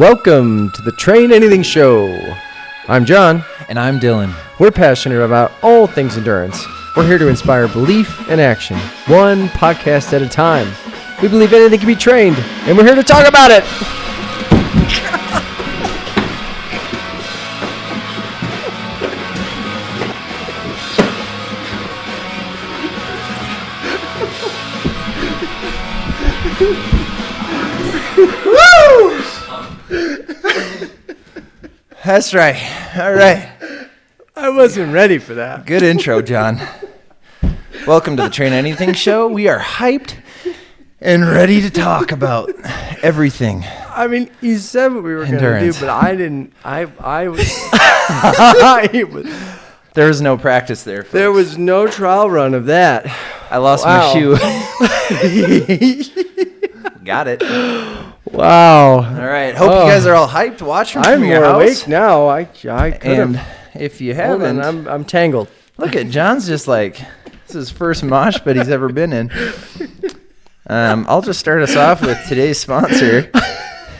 Welcome to the Train Anything Show. I'm John. And I'm Dylan. We're passionate about all things endurance. We're here to inspire belief and action, one podcast at a time. We believe anything can be trained, and we're here to talk about it. Woo! That's right. All right. I wasn't ready for that. Good intro, John. Welcome to the Train Anything Show. We are hyped and ready to talk about everything. I mean, you said what we were going to do, but I didn't. I was. There was no practice there, folks. There was no trial run of that. I lost my shoe. Got it. Wow. All right. Hope you guys are all hyped watching from your house. I'm more awake now. I could And have. if you haven't, I'm tangled. look at John's just like, this is his first mosh pit he's ever been in. I'll just start us off with today's sponsor.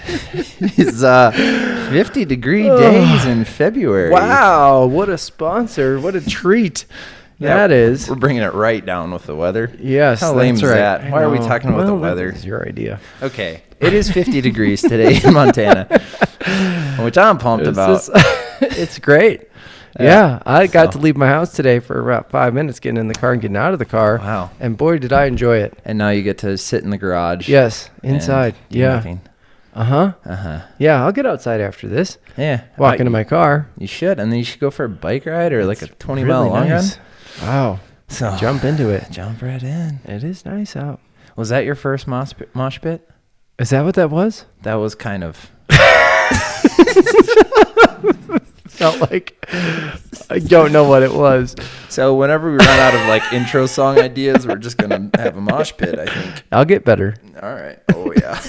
It's 50-degree days in February. Wow, what a sponsor. What a treat that is. We're bringing it right down with the weather. Yes, How lame that's is right. that? Why are we talking about the weather? That was your idea. Okay, it is 50 degrees today in Montana, which I'm pumped about. It's great. Yeah, I got to leave my house today for about 5 minutes, getting in the car and getting out of the car. Wow. And boy, did I enjoy it. And now you get to sit in the garage. Yes, inside. Do Yeah. nothing. Uh-huh. Yeah, I'll get outside after this. Yeah. Walk into my car. You should, and then you should go for a bike ride or like a 20-mile Really long nice. run. Wow. So Jump into it. Jump right in. It is nice out. Was that your first mosh pit? Is that what that was? That was kind of. Felt like I don't know what it was. So whenever we run out of like intro song ideas, we're just gonna have a mosh pit, I think. I'll get better. All right. Oh yeah.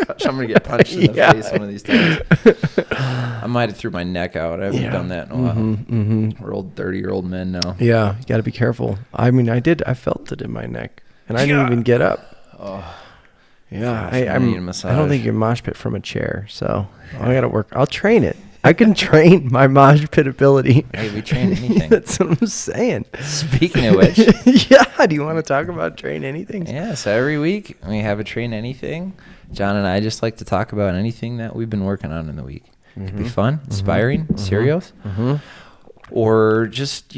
Gosh, I'm gonna get punched in the face one of these times. I might have threw my neck out. I haven't done that in a while. We're old 30-year-old men now. Yeah, you got to be careful. I mean, I felt it in my neck, and I didn't even get up. Oh. Yeah, Gosh, I need a massage. I don't think you mosh pit from a chair, so I got to work. I'll train it. I can train my mosh pit ability. Hey, we train anything. That's what I'm saying. Speaking of which. Yeah, do you want to talk about train anything? Yeah, so every week we have a Train Anything. John and I just like to talk about anything that we've been working on in the week. It could be fun, inspiring, serious, or just,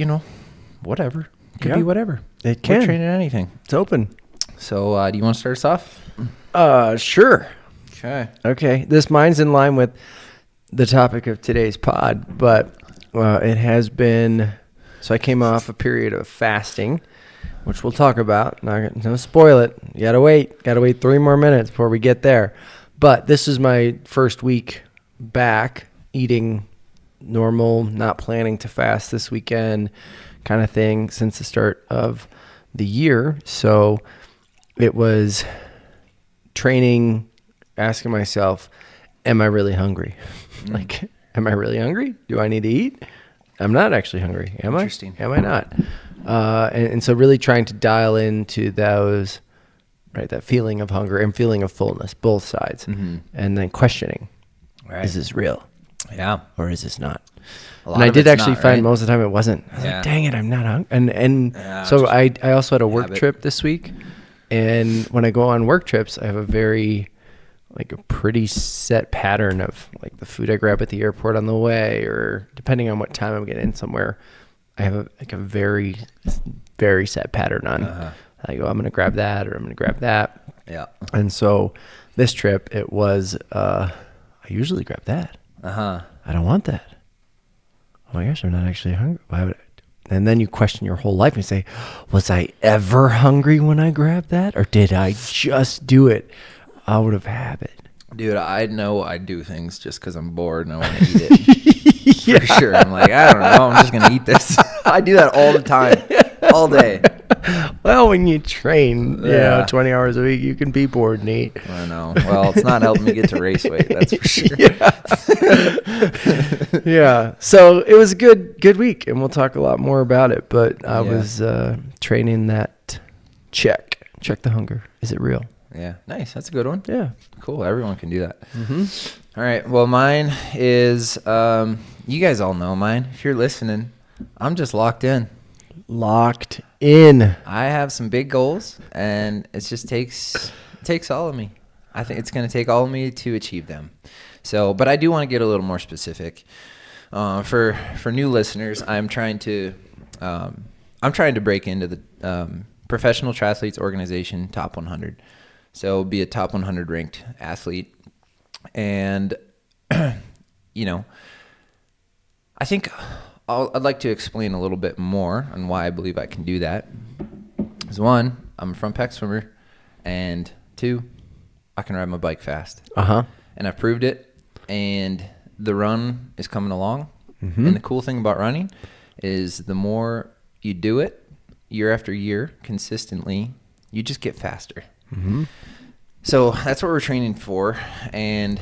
whatever. It could be whatever. It can. We're training anything. It's open. So do you want to start us off? Sure. Okay. Mine's in line with the topic of today's pod, but it has been. So I came off a period of fasting, which we'll talk about. Not gonna spoil it. You gotta wait 3 more minutes before we get there. But this is my first week back eating normal, not planning to fast this weekend, kind of thing since the start of the year. So it was training, asking myself, am I really hungry? Like, am I really hungry? Do I need to eat? I'm not actually hungry. Am I? Interesting. Am I not? And so really trying to dial into those, right, that feeling of hunger and feeling of fullness, both sides. And then questioning, is this real? Yeah. Or is this not? And I did actually find most of the time it wasn't. I was like, dang it, I'm not hungry. And so I also had a work trip this week. And when I go on work trips, I have a pretty set pattern of like the food I grab at the airport on the way, or depending on what time I'm getting in somewhere, I have a very, very set pattern on. I go, I'm going to grab that, or I'm going to grab that. Yeah. And so this trip, it was, I usually grab that. I don't want that. Oh my gosh, I'm not actually hungry. Why would I? And then you question your whole life and say, was I ever hungry when I grabbed that? Or did I just do it out of habit? Dude, I know I do things just because I'm bored and I want to eat it. For sure. I'm like, I don't know. I'm just going to eat this. I do that all the time. All day. Well, when you train, 20 hours a week, you can be bored and eat. I know. Well, it's not helping me get to race weight, that's for sure. Yeah. So it was a good week, and we'll talk a lot more about it. But I was training that check the hunger. Is it real? Yeah. Nice. That's a good one. Yeah. Cool. Everyone can do that. All right. Well, mine is, you guys all know mine. If you're listening, I'm just locked in. Locked in. I have some big goals, and it just takes all of me. I think it's going to take all of me to achieve them. So, but I do want to get a little more specific. For new listeners, I'm trying to break into the Professional Triathletes Organization Top 100. So be a top 100 ranked athlete. And, you know, I think I'd like to explain a little bit more on why I believe I can do that. Because one, I'm a front pack swimmer. And two, I can ride my bike fast. And I've proved it. And the run is coming along. And the cool thing about running is the more you do it year after year consistently, you just get faster. So that's what we're training for. And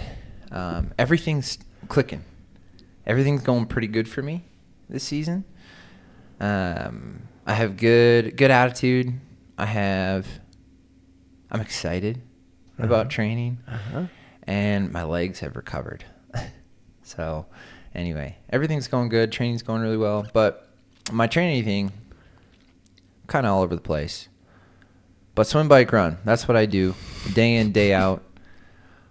everything's clicking. Everything's going pretty good for me this season. I have good attitude. I'm excited about training. And my legs have recovered. So anyway, everything's going good. Training's going really well. But my training, kind of all over the place. But swim, bike, run. That's what I do day in, day out.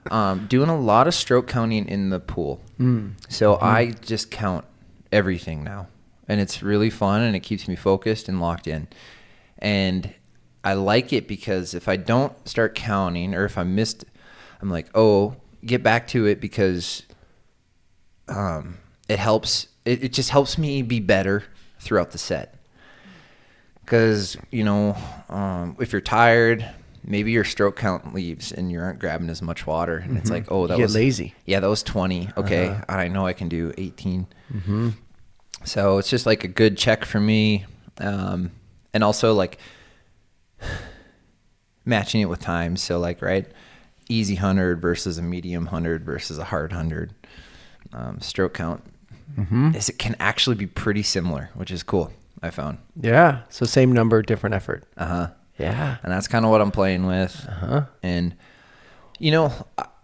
Doing a lot of stroke counting in the pool. So I just count everything now. And it's really fun, and it keeps me focused and locked in. And I like it because if I don't start counting, or if I missed, I'm like, oh, get back to it, because it helps. It just helps me be better throughout the set. Because, you know, if you're tired, maybe your stroke count leaves and you aren't grabbing as much water. And it's like, oh, that was lazy. Yeah, that was 20. Okay, I know I can do 18. So it's just like a good check for me. And also like matching it with time. So like, right, easy 100 versus a medium 100 versus a hard 100. Stroke count it can actually be pretty similar, which is cool, I found. Yeah. So same number, different effort. Yeah. And that's kind of what I'm playing with. And, you know,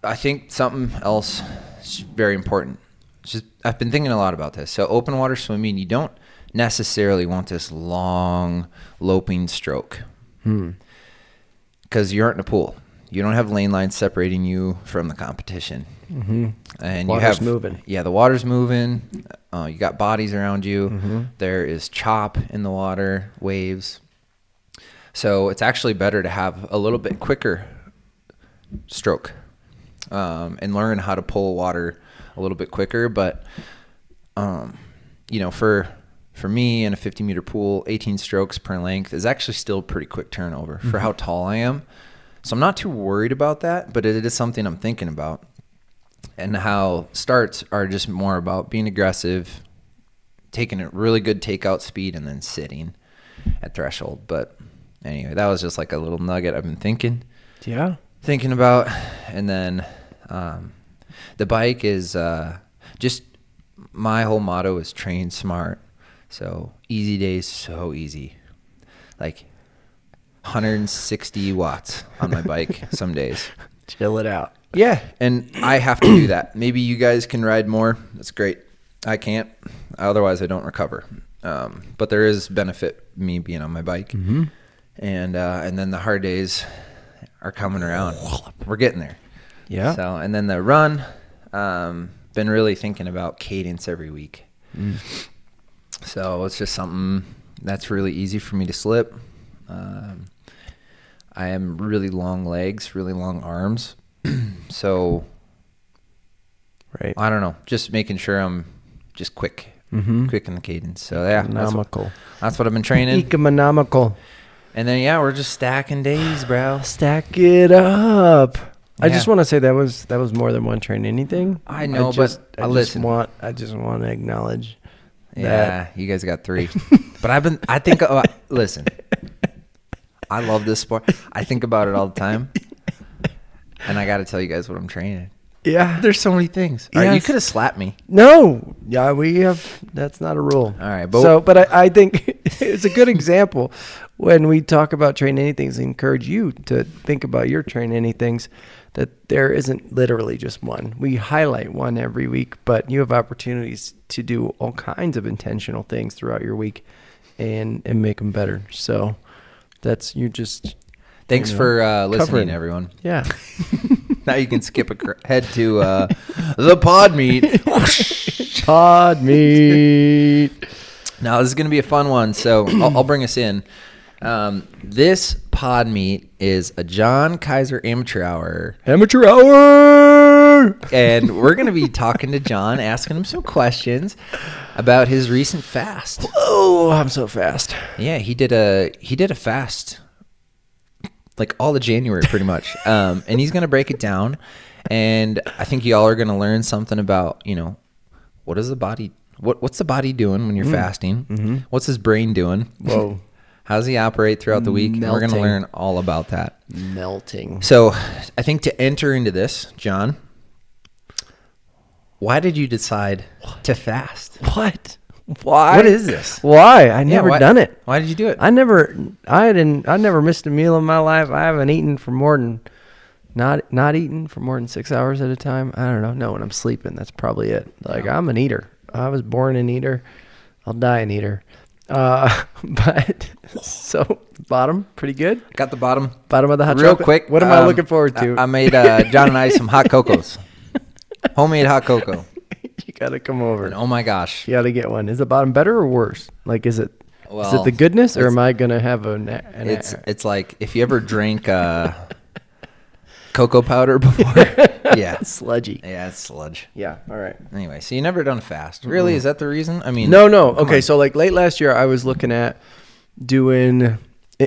I think something else is very important. I've been thinking a lot about this. So open water swimming, you don't necessarily want this long loping stroke because you aren't in a pool. You don't have lane lines separating you from the competition. And water's moving. Yeah, the water's moving. You got bodies around you. There is chop in the water, waves. So it's actually better to have a little bit quicker stroke and learn how to pull water a little bit quicker. But, you know, for me in a 50-meter pool, 18 strokes per length is actually still pretty quick turnover for how tall I am. So I'm not too worried about that, but it is something I'm thinking about. And how starts are just more about being aggressive, taking a really good takeout speed, and then sitting at threshold. But anyway, that was just like a little nugget I've been thinking about. And then the bike is just my whole motto is train smart. So easy days, so easy. Like 160 watts on my bike some days. Chill it out. Yeah, and I have to do that. Maybe you guys can ride more. That's great. I can't. Otherwise, I don't recover. But there is benefit me being on my bike. And then the hard days are coming around. We're getting there. Yeah. So, and then the run, been really thinking about cadence every week. So it's just something that's really easy for me to slip. I am really long legs, really long arms. So, right. I don't know, just making sure I'm just quick in the cadence. So yeah, that's what I've been training. Economical. And then we're just stacking days, bro. Stack it up. Yeah. I just want to say that was more than one train anything. I know, I just want to acknowledge. Yeah, you guys got 3. But listen, I love this sport. I think about it all the time. And I got to tell you guys what I'm training. Yeah. There's so many things. All right, you could have slapped me. No. Yeah, that's not a rule. All right. But I think it's a good example. when we talk about Train Anythings, I encourage you to think about your Train Anythings, that there isn't literally just one. We highlight one every week, but you have opportunities to do all kinds of intentional things throughout your week and make them better. So thanks for listening, everyone. Yeah. Now you can skip head to the pod meet. Pod meet. Now this is going to be a fun one, so I'll bring us in. This pod meet is a John Kaiser amateur hour. Amateur hour! And we're going to be talking to John, asking him some questions about his recent fast. Oh, I'm so fast. Yeah, he did a fast like all of January pretty much. And he's going to break it down. And I think y'all are going to learn something about, what is the body, what's the body doing when you're fasting? Mm-hmm. What's his brain doing? Whoa. How does he operate throughout the week? Melting. We're going to learn all about that. Melting. So I think to enter into this, John, why did you decide to fast? What? Why? What is this? Why? I never done it. Why did you do it? I never missed a meal in my life. I haven't eaten for more than not eaten for more than 6 hours at a time. I don't know. No, when I'm sleeping, that's probably it. I'm an eater. I was born an eater. I'll die an eater. But so bottom, pretty good. Got the bottom of the hot real chocolate. Quick. What am I looking forward to? I made John and I some hot cocos, homemade hot cocoa. You gotta come over. And oh my gosh, you gotta get one. Is the bottom better or worse? Like, is it the goodness, or am I gonna have it's like if you ever drank cocoa powder before. Yeah, sludgy. Yeah, it's sludge. Yeah. All right. Anyway, so you never done a fast, really? Is that the reason? I mean, no. Okay, so like late last year, I was looking at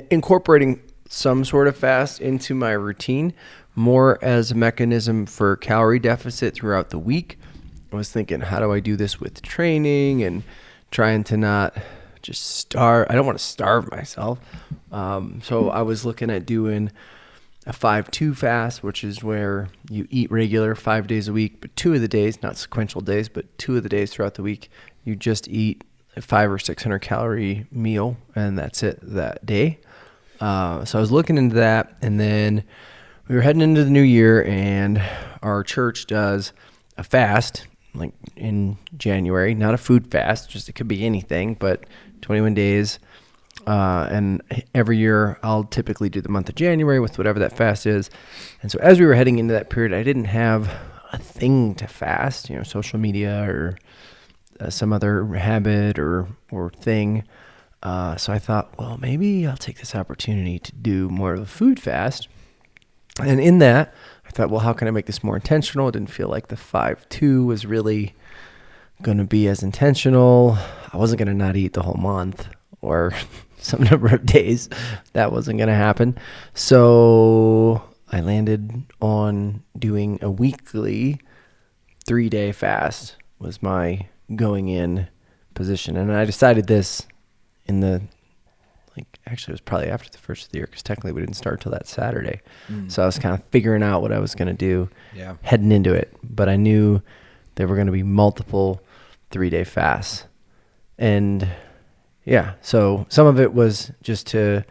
incorporating some sort of fast into my routine, more as a mechanism for calorie deficit throughout the week. I was thinking, how do I do this with training and trying to not just starve? I don't want to starve myself. So I was looking at doing a 5-2 fast, which is where you eat regular 5 days a week, but 2 of the days, not sequential days, but 2 of the days throughout the week, you just eat a 500 or 600 calorie meal, and that's it that day. So I was looking into that, and then we were heading into the new year, and our church does a fast, like in January, not a food fast, just it could be anything, but 21 days. And every year I'll typically do the month of January with whatever that fast is. And so as we were heading into that period, I didn't have a thing to fast, social media or some other habit or thing. So I thought, well, maybe I'll take this opportunity to do more of a food fast. And in that, I thought, well, how can I make this more intentional? It didn't feel like the 5-2 was really going to be as intentional. I wasn't going to not eat the whole month or some number of days. That wasn't going to happen. So I landed on doing a weekly 3-day fast was my going in position. And I decided this actually it was probably after the first of the year, because technically we didn't start till that Saturday. So I was kind of figuring out what I was going to do heading into it. But I knew there were going to be multiple 3-day fasts. And yeah, so some of it was just to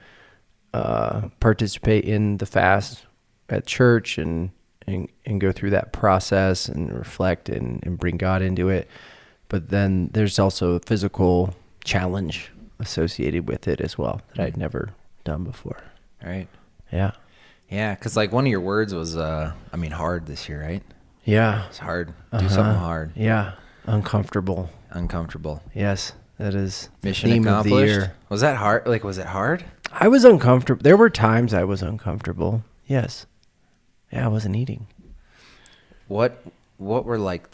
participate in the fast at church and go through that process and reflect and bring God into it. But then there's also a physical challenge associated with it as well that I'd never done before. Right. Yeah. Yeah, because like one of your words was, hard this year, right? Yeah. It's hard. Do something hard. Yeah. Uncomfortable. Yes. That is mission accomplished. Was that hard? Like, was it hard? I was uncomfortable. There were times I was uncomfortable. Yes. Yeah, I wasn't eating. What were like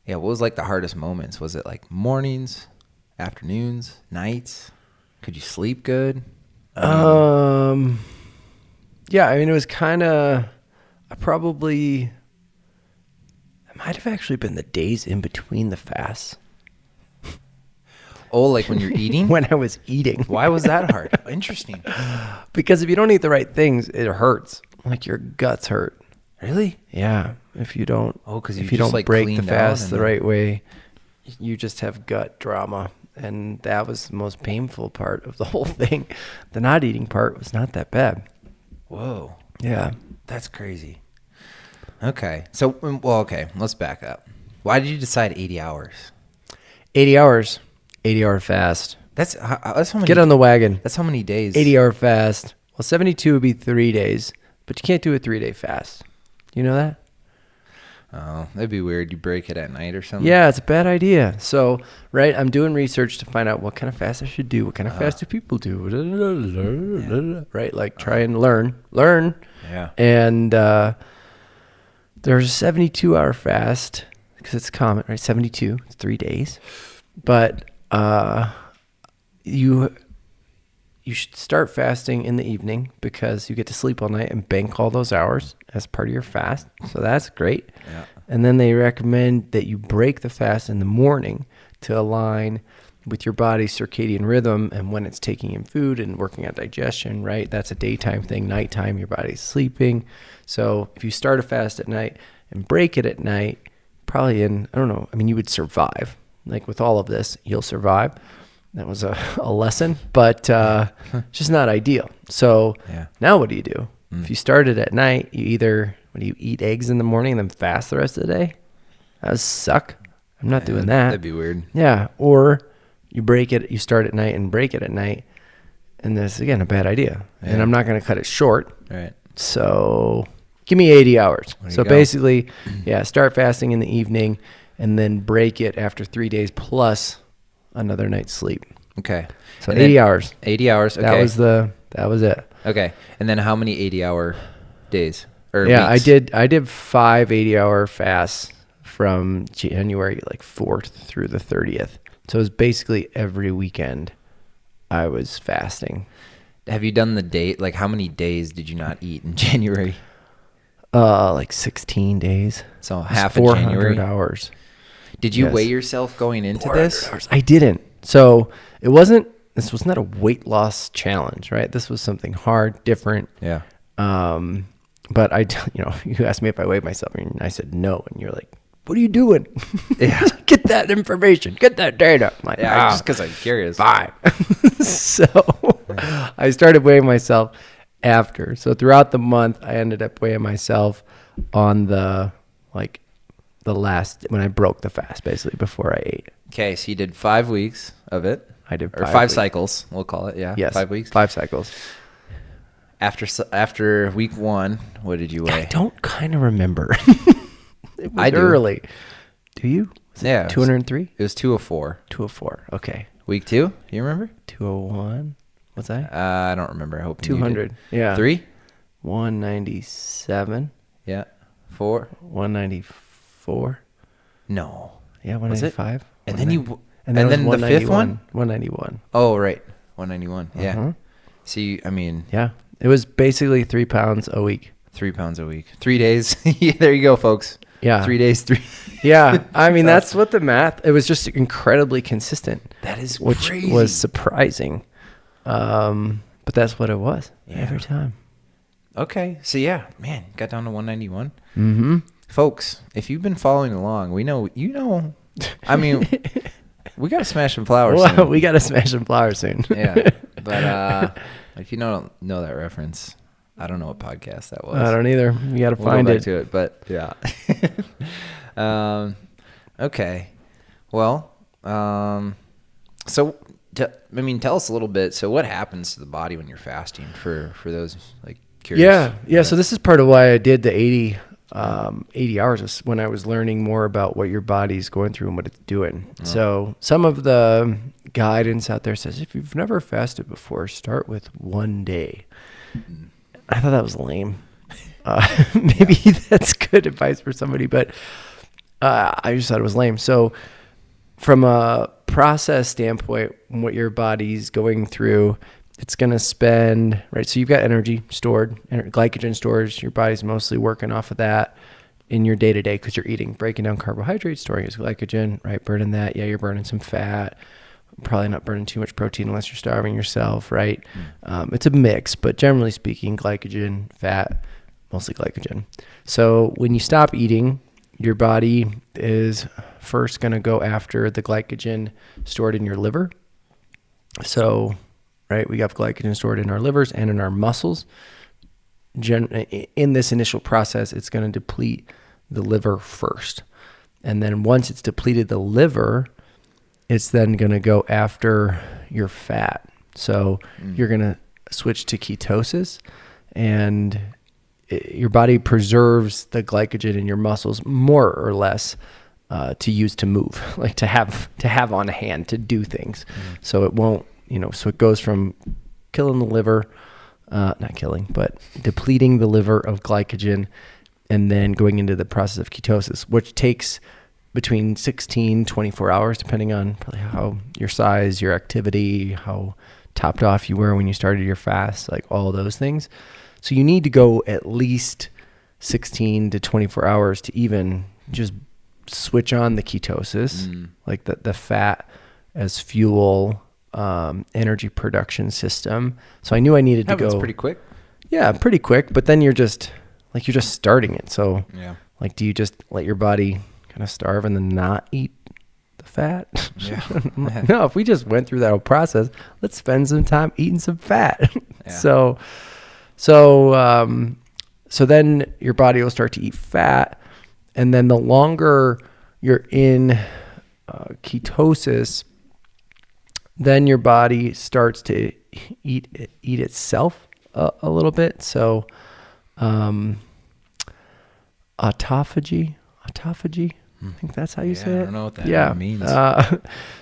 yeah, what was like the hardest moments? Was it like mornings, afternoons, nights? Could you sleep good? Yeah, it was kind of, it might have actually been the days in between the fasts. Oh, like when you're eating? When I was eating. Why was that hard? Interesting. Because if you don't eat the right things, it hurts. Like your guts hurt. Really? Yeah. If you don't because if you don't break the fast the right way, you just have gut drama. And that was the most painful part of the whole thing. The not eating part was not that bad. Whoa. Yeah. That's crazy. Okay. So, well, okay. Let's back up. Why did you decide 80 hours? 80 hours. 80-hour fast. That's how many. Get on the wagon. That's how many days? 80-hour fast. Well, 72 would be 3 days, but you can't do a 3-day fast. You know that? Oh, that'd be weird. You break it at night or something? Yeah, it's a bad idea. So, right, I'm doing research to find out what kind of fast I should do. What kind of fast do people do? Yeah. Right, like try and learn. Yeah. And there's a 72-hour fast because it's common, right? 72, it's 3 days. But you should start fasting in the evening because you get to sleep all night and bank all those hours as part of your fast. So that's great. Yeah. And then they recommend that you break the fast in the morning to align with your body's circadian rhythm and when it's taking in food and working on digestion, right? That's a daytime thing. Nighttime, your body's sleeping. So if you start a fast at night and break it at night, probably you would survive. Like with all of this, you'll survive. That was a lesson, but just not ideal. So now what do you do? If you started at night, you either, eat eggs in the morning and then fast the rest of the day? That would suck. I'm not doing that. That'd be weird. Yeah. Or you break it, you start at night and break it at night. And that's, again, a bad idea. Yeah. And I'm not going to cut it short. Right. So give me 80 hours. So go. Basically, start fasting in the evening and then break it after 3 days plus another night's sleep. Okay. So 80 hours. 80 hours. Okay. That was it. Okay. And then how many 80-hour days or weeks? I did 5 80-hour fasts from January 4th through the 30th. So it was basically every weekend I was fasting. Have you done the date? How many days did you not eat in January? 16 days. So half of January. 400 hours. Did you weigh yourself going into this? Hours. I didn't. So this was not a weight loss challenge, right? This was something hard, different. Yeah. But you asked me if I weighed myself and I said no. And you're like, what are you doing? Yeah. Get that information. Get that data. I'm like, just because I'm curious. Fine. So I started weighing myself after. So throughout the month, I ended up weighing myself on the last, when I broke the fast, basically, before I ate. Okay, so you did 5 weeks of it. I did 5 Or 5 weeks. cycles, we'll call it, yeah. Yes. 5 weeks. 5 cycles. After week 1, what did you weigh? I don't kind of remember. It was I do. early. Do you? Yeah. 203? It was 204. 204. Okay. Week 2, do you remember? 201. What's that? I don't remember. I hope 200. Yeah. 3? 197. Yeah. 4? 194. No. Yeah, 195. And then you... And then the fifth one? 191. Oh, right. 191. Yeah. Uh-huh. See, Yeah. It was basically 3 pounds a week. 3 pounds a week. 3 days. Yeah, there you go, folks. Yeah. 3 days, 3. Yeah. That's what the math, it was just incredibly consistent. That is crazy. Which was surprising. But that's what it was every time. Okay. So, yeah, man, got down to 191. Mm-hmm. Folks, if you've been following along, we know. We got to smash some flowers soon. We got to smash some flowers soon. Yeah. But if you don't know that reference, I don't know what podcast that was. I don't either. You got to find go it. back to it. But yeah. Okay. Well, so tell us a little bit. So what happens to the body when you're fasting for those curious? Yeah. So this is part of why I did the 80 hours is when I was learning more about what your body's going through and what it's doing. Oh. So some of the guidance out there says, if you've never fasted before, start with 1 day. I thought that was lame. Maybe that's good advice for somebody, but I just thought it was lame. So from a process standpoint, what your body's going through, it's going to spend, right? So you've got energy stored, glycogen stores. Your body's mostly working off of that in your day-to-day because you're eating, breaking down carbohydrates, storing as glycogen, right? Burning that. Yeah, you're burning some fat. Probably not burning too much protein unless you're starving yourself, right? It's a mix, but generally speaking, glycogen, fat, mostly glycogen. So when you stop eating, your body is first going to go after the glycogen stored in your liver. So, right, we have glycogen stored in our livers and in our muscles. In this initial process, it's going to deplete the liver first. And then once it's depleted the liver, it's then going to go after your fat. So you're going to switch to ketosis, and your body preserves the glycogen in your muscles more or less to use to move, like to have on hand to do things. So it won't, so it goes from killing the liver, not killing, but depleting the liver of glycogen, and then going into the process of ketosis, which takes between 16, 24 hours, depending on probably how your size, your activity, how topped off you were when you started your fast, like all those things. So you need to go at least 16 to 24 hours to even just switch on the ketosis, like the fat as fuel, energy production system. So I knew I needed to go. That's pretty quick. Yeah, pretty quick. But then you're just starting it. So like, do you just let your body kind of starve and then not eat the fat? Yeah. No, if we just went through that whole process, let's spend some time eating some fat. Yeah. So then your body will start to eat fat, and then the longer you're in ketosis, then your body starts to eat itself a little bit. So autophagy. I think that's how you say it. I don't know what that means.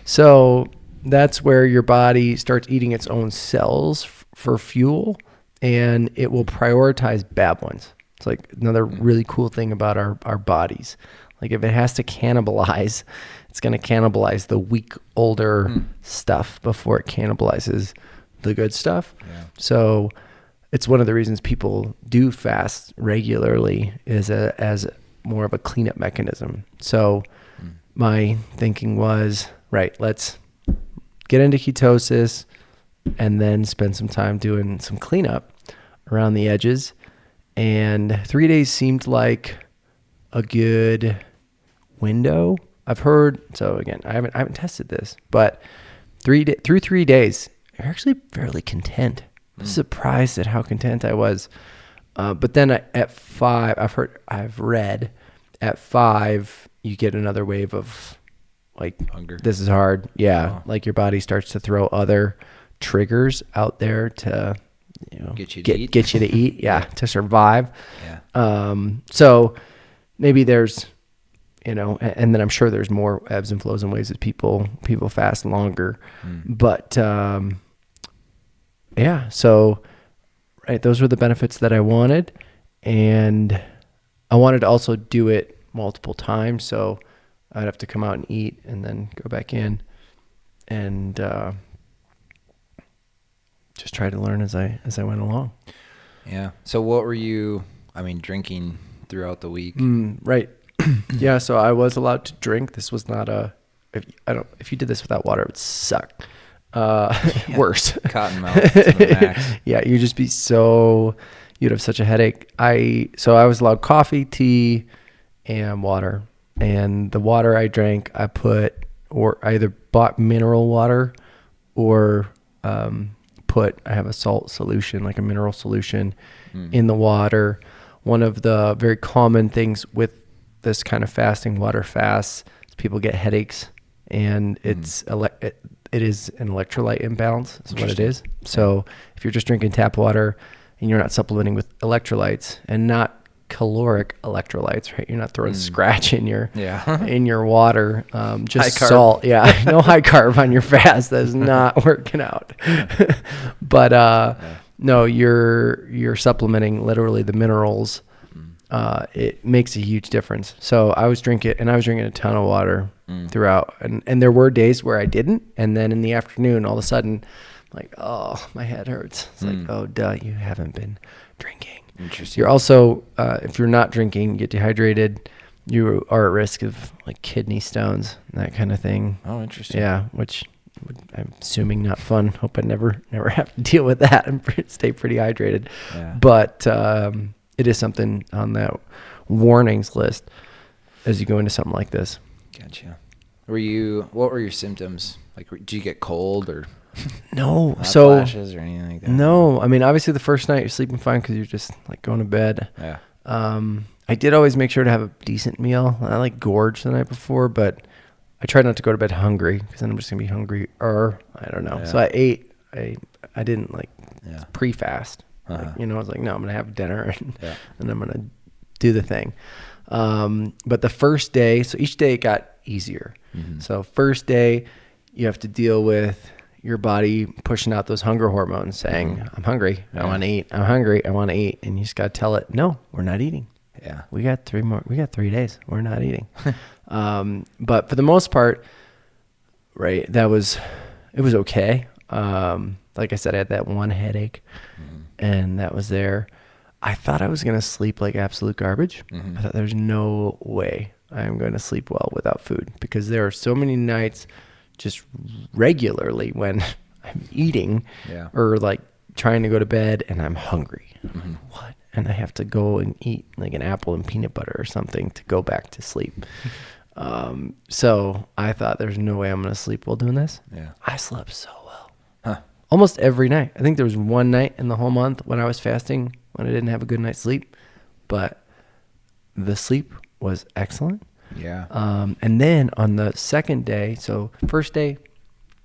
So that's where your body starts eating its own cells for fuel, and it will prioritize bad ones. It's like another really cool thing about our bodies. Like if it has to cannibalize, it's going to cannibalize the weak, older stuff before it cannibalizes the good stuff. Yeah. So it's one of the reasons people do fast regularly is as more of a cleanup mechanism. So my thinking was, right, let's get into ketosis and then spend some time doing some cleanup around the edges. And 3 days seemed like a good window. I've heard, so again, I haven't tested this, but through 3 days, you're actually fairly content. I'm surprised at how content I was. But then at 5, I've read at 5, you get another wave of like hunger. This is hard. Yeah. Like your body starts to throw other triggers out there to, get you to eat. Yeah. To survive. Yeah. So maybe there's, and then I'm sure there's more ebbs and flows and ways that people fast longer, but, yeah. So, right. Those were the benefits that I wanted. And I wanted to also do it multiple times. So I'd have to come out and eat and then go back in and, just try to learn as I went along. Yeah. So what were you, drinking throughout the week? Right. Yeah. So I was allowed to drink. This was not if you did this without water, it would suck. Worse. Cotton mouth to the max. Yeah. You'd have such a headache. So I was allowed coffee, tea, and water. And the water I drank, I either bought mineral water or, I have a salt solution, like a mineral solution in the water. One of the very common things with this kind of fasting, water fasts, is people get headaches, and it is an electrolyte imbalance is what it is. So if you're just drinking tap water and you're not supplementing with electrolytes and not caloric electrolytes, right? You're not throwing scratch in your water, just salt. Yeah. No high carb on your fast. That's not working out. But no, you're supplementing literally the minerals. It makes a huge difference. So I was drinking a ton of water throughout, and there were days where I didn't, and then in the afternoon, all of a sudden, like, oh, my head hurts. It's like, oh, duh, you haven't been drinking. Interesting. You're also, if you're not drinking, you get dehydrated, you are at risk of like kidney stones and that kind of thing. Oh, interesting. Yeah, which I'm assuming not fun. Hope I never have to deal with that and stay pretty hydrated. Yeah. But it is something on that warnings list. as you go into something like this. Gotcha. What were your symptoms? Like, did you get cold or no flashes or anything like that? No, I mean, obviously the first night you're sleeping fine because you're just like going to bed. Yeah. I did always make sure to have a decent meal. I like gorge the night before, but I tried not to go to bed hungry because then I'm just gonna be hungry. I don't know. Yeah. So I ate. I didn't like pre-fast. Like, I was like, no, I'm gonna have dinner and I'm gonna do the thing. But the first day, so each day it got easier. Mm-hmm. So first day, you have to deal with your body pushing out those hunger hormones, saying, I'm hungry, I want to eat. I'm hungry, I want to eat. And you just got to tell it, no, we're not eating. Yeah. We got 3 days. We're not eating. But for the most part, right, it was okay. Like I said, I had that one headache and that was there. I thought I was going to sleep like absolute garbage. I thought there's no way I'm going to sleep well without food because there are so many nights just regularly when I'm eating or like trying to go to bed and I'm hungry. What? And I have to go and eat like an apple and peanut butter or something to go back to sleep. So I thought there's no way I'm going to sleep while doing this. Yeah. I slept so well. Almost every night. I think there was one night in the whole month when I was fasting when I didn't have a good night's sleep, but the sleep was excellent. Yeah. And then on the second day, so first day,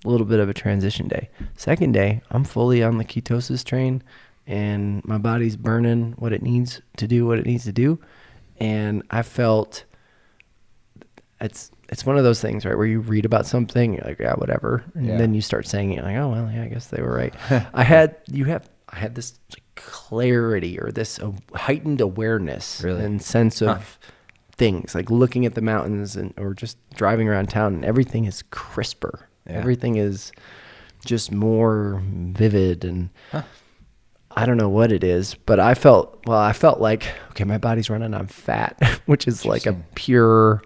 a little bit of a transition day. Second day, I'm fully on the ketosis train and my body's burning what it needs to do. And I felt it's one of those things, right, where you read about something, you're like, yeah, whatever. And then you start saying it like, oh, well, yeah, I guess they were right. I had this clarity or this heightened awareness and sense of things, like looking at the mountains or just driving around town, and everything is crisper. Yeah. Everything is just more vivid, and I don't know what it is, but I felt like, okay, my body's running on fat, which is like a pure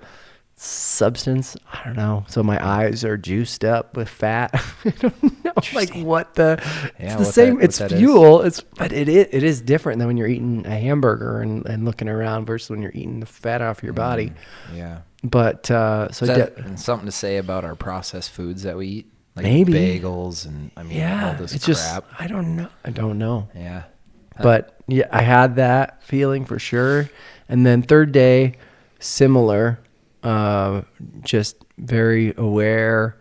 substance. I don't know. So my eyes are juiced up with fat. I don't know, like what it's the same. It's fuel. But it is different than when you're eating a hamburger and looking around versus when you're eating the fat off your body. Yeah. But so something to say about our processed foods that we eat, like maybe bagels and all this crap. Just I don't know. Yeah. But yeah, I had that feeling for sure. And then third day, similar. Just very aware.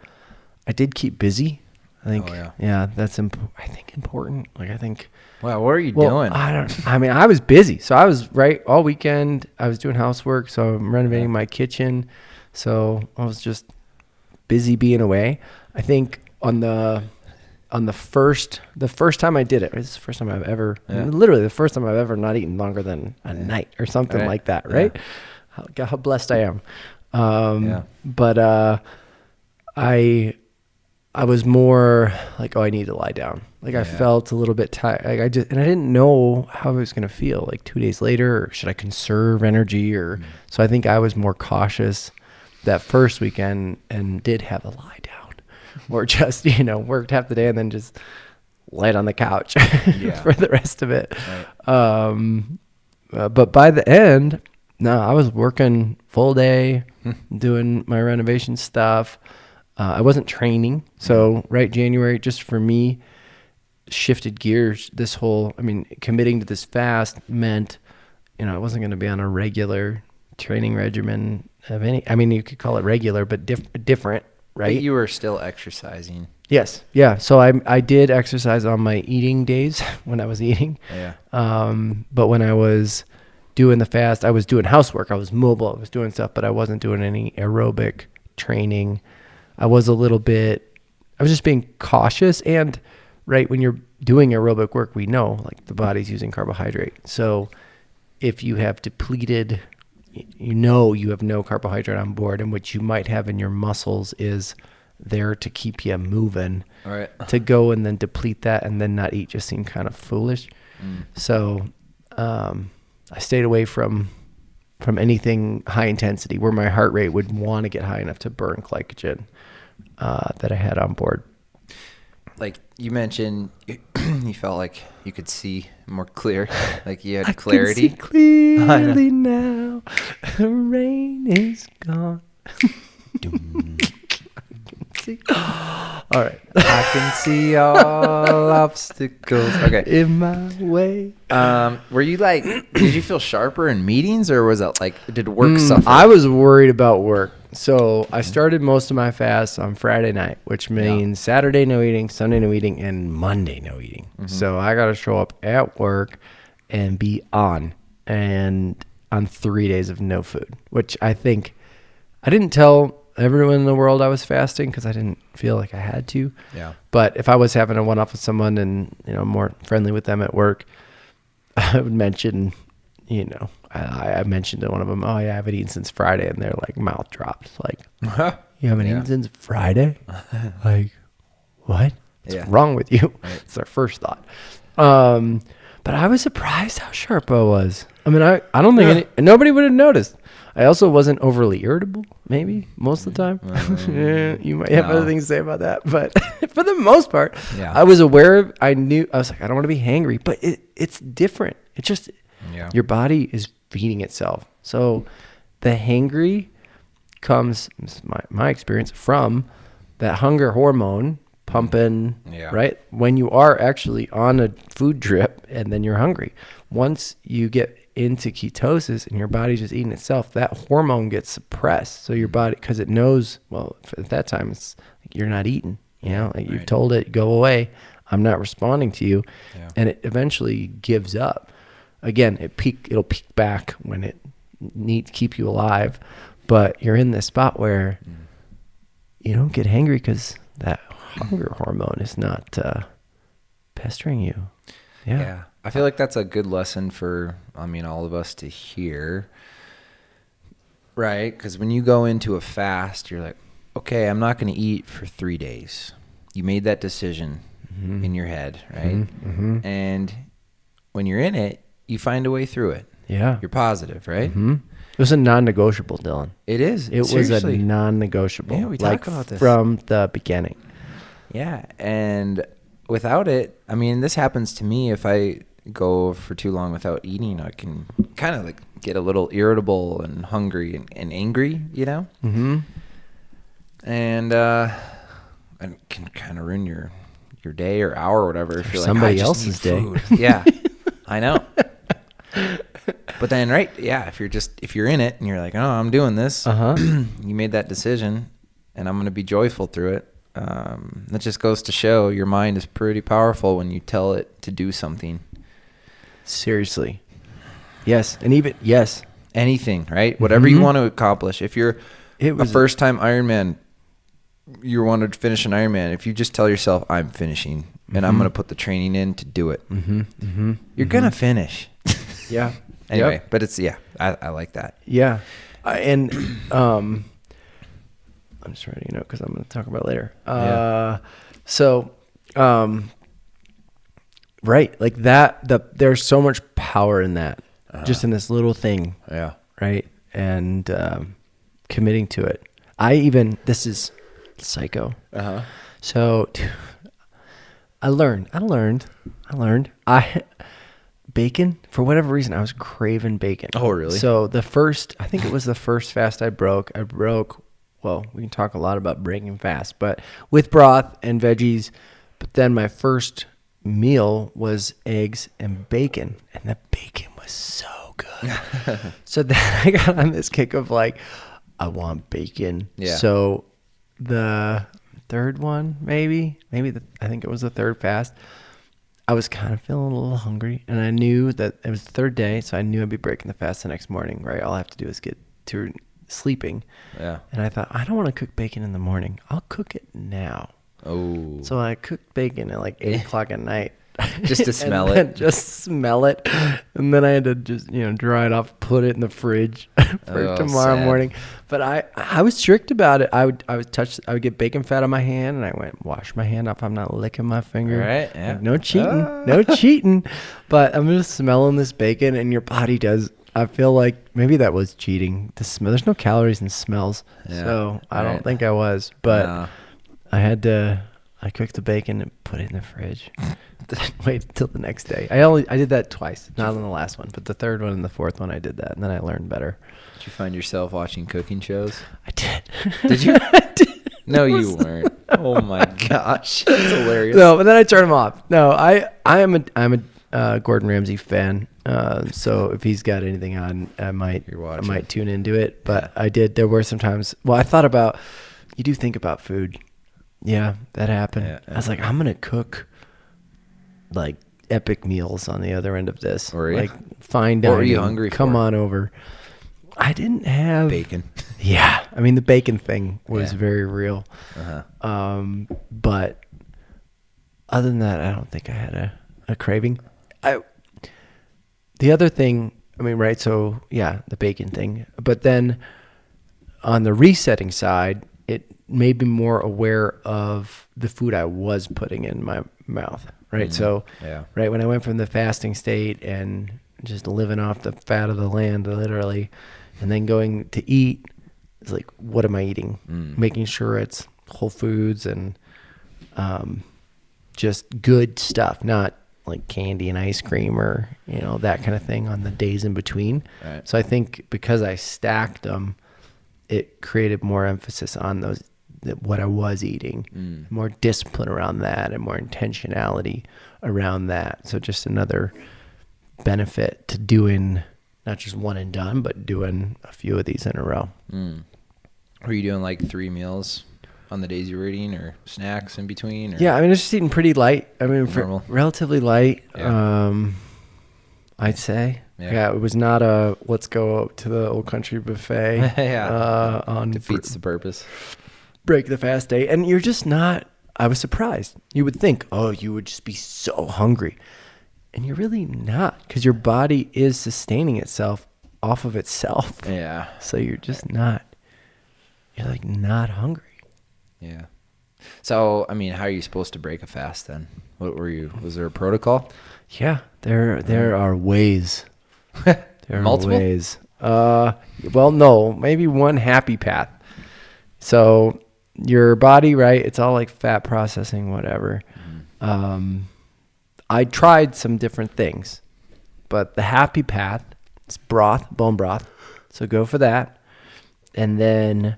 I did keep busy. I think, that's I think important. Like, I think. Wow, what are you doing? I was busy. So I was all weekend. I was doing housework. So I'm renovating my kitchen. So I was just busy being away. I think on the first time I did it, it's the first time I've ever, literally the first time I've ever not eaten longer than a night or something like that. Right. Yeah. How blessed I am. But I was more like, I need to lie down. Like I felt a little bit tired. Like I didn't know how I was going to feel like 2 days later, or should I conserve energy so I think I was more cautious that first weekend and did have a lie down or just, worked half the day and then just laid on the couch for the rest of it. Right. But by the end, no, I was working full day, doing my renovation stuff. I wasn't training. So January, just for me, shifted gears. Committing to this fast meant, I wasn't going to be on a regular training regimen of any, you could call it regular, but different, right? But you were still exercising. Yes. Yeah. So I did exercise on my eating days when I was eating. Yeah. But when I was doing the fast, I was doing housework. I was mobile. I was doing stuff, but I wasn't doing any aerobic training. I was just being cautious. And when you're doing aerobic work, we know like the body's using carbohydrate. So if you have depleted, you have no carbohydrate on board, and what you might have in your muscles is there to keep you moving. All right. To go and then deplete that and then not eat just seemed kind of foolish. So, I stayed away from anything high intensity where my heart rate would want to get high enough to burn glycogen that I had on board. like you mentioned, you felt like you could see more clear, like you had clarity. I can see clearly now. The rain is gone. All right. I can see all obstacles. Okay. In my way. Were you like, did you feel sharper in meetings, or was it like, did work suffer? I was worried about work. So I started most of my fast on Friday night, which means Saturday no eating, Sunday no eating, and Monday no eating. So I got to show up at work and be on 3 days of no food, which I think I didn't tell everyone in the world I was fasting because I didn't feel like I had to. Yeah. But if I was having a one-off with someone and, more friendly with them at work, I would mention, I mentioned to one of them, oh yeah, I haven't eaten since Friday. And their like mouth dropped. Like, you haven't eaten since Friday? Like, what? What's wrong with you? Right. It's their first thought. But I was surprised how sharp I was. I mean, I don't think nobody would have noticed. I also wasn't overly irritable, maybe, most of the time. You might have other things to say about that. But for the most part, I was aware of, I was like, I don't want to be hangry. But it's different. It's just your body is feeding itself. So the hangry comes, my experience, from that hunger hormone pumping, right? When you are actually on a food drip and then you're hungry. Once you get into ketosis and your body's just eating itself, that hormone gets suppressed. So your body, because it knows, well, at that time, it's like you're not eating, like you've told it, go away. I'm not responding to you. Yeah. And it eventually gives up. Again, it'll peak back when it needs to keep you alive. But you're in this spot where you don't get hangry because that hunger hormone is not pestering you. Yeah. I feel like that's a good lesson for, all of us to hear, right? Because when you go into a fast, you're like, okay, I'm not going to eat for 3 days. You made that decision in your head, right? And when you're in it, you find a way through it. Yeah. You're positive, right? It was a non-negotiable, Dylan. It is. It was a non-negotiable. Yeah, we talked about this. From the beginning. Yeah, and without it, this happens to me if I go for too long without eating. I can kind of like get a little irritable and hungry and angry, and can kind of ruin your day or hour or whatever if you're like, somebody else's day. Yeah, I know. But then, right, if you're in it and you're like, oh, I'm doing this, you made that decision and I'm going to be joyful through it. That just goes to show your mind is pretty powerful when you tell it to do something. Seriously. Yes. And even, anything, right? Whatever you want to accomplish. If you're a first-time Ironman, you want to finish an Ironman, if you just tell yourself, I'm finishing, and I'm going to put the training in to do it, you're going to finish. Yeah. Anyway, but it's, I like that. Yeah. I'm just writing a note because I'm going to talk about it later. Right. Like that, there's so much power in that, just in this little thing. Yeah. Right. And committing to it. This is psycho. So I learned bacon, for whatever reason, I was craving bacon. Oh, really? So I think it was the first fast I broke, well, we can talk a lot about breaking fast, but with broth and veggies. But then my first meal was eggs and bacon, and the bacon was so good. So then I got on this kick of like, I want bacon. Yeah. So the third one, I think it was the third fast, I was kind of feeling a little hungry, and I knew that it was the third day, so I knew I'd be breaking the fast the next morning, right? All I have to do is get to sleeping. Yeah. And I thought, I don't want to cook bacon in the morning. I'll cook it now. Oh. So I cooked bacon at like 8 o'clock at night. Just to smell it. Just smell it. And then I had to just, dry it off, put it in the fridge for tomorrow morning. But I was strict about it. I would get bacon fat on my hand, and I went, wash my hand off. I'm not licking my finger. Right. Yeah. Like, no cheating. No cheating. But I'm just smelling this bacon, and your body does. I feel like maybe that was cheating. The smell. There's no calories in smells. Yeah, so I don't think I was. But I had to. I cooked the bacon. put it in the fridge. Wait till the next day. I did that twice, not on the last one, but the third one and the fourth one I did that, and then I learned better. Did you find yourself watching cooking shows? I did. Did you? I did. No, you weren't. Oh my gosh, that's hilarious. No, but then I turned them off. No, I'm a Gordon Ramsay fan. So if he's got anything on, I might tune into it. But I did. There were some times. Well, I thought about. You do think about food. Yeah, that happened. Yeah. I was like, I'm gonna cook like epic meals on the other end of this. Like fine dining. What were you hungry for? Come on over. I didn't have bacon. Yeah, I mean the bacon thing was very real. But other than that, I don't think I had a craving. The other thing, I mean, right? So yeah, the bacon thing. But then on the resetting side, it made me more aware of the food I was putting in my mouth. Right. So right when I went from the fasting state and just living off the fat of the land, literally, and then going to eat, it's like, what am I eating? Making sure it's whole foods and just good stuff, not like candy and ice cream or, that kind of thing on the days in between. Right. So I think because I stacked them, it created more emphasis on what I was eating, more discipline around that and more intentionality around that. So just another benefit to doing not just one and done, but doing a few of these in a row. Were you doing like 3 meals on the days you were eating, or snacks in between? Or? Yeah, I mean, it's just eating pretty light. I mean, relatively light, I'd say. Yeah, it was not a let's go to the Old Country buffet. On defeats the purpose. Break the fast day. And you're just not, I was surprised. You would think, you would just be so hungry. And you're really not, because your body is sustaining itself off of itself. Yeah. So you're just not, you're like not hungry. Yeah. So, I mean, how are you supposed to break a fast then? Was there a protocol? Yeah, there are ways. There Multiple? are ways. Well, no, maybe one happy path. So your body, right? It's all like fat processing, whatever. I tried some different things, but the happy path is broth, bone broth. So go for that. And then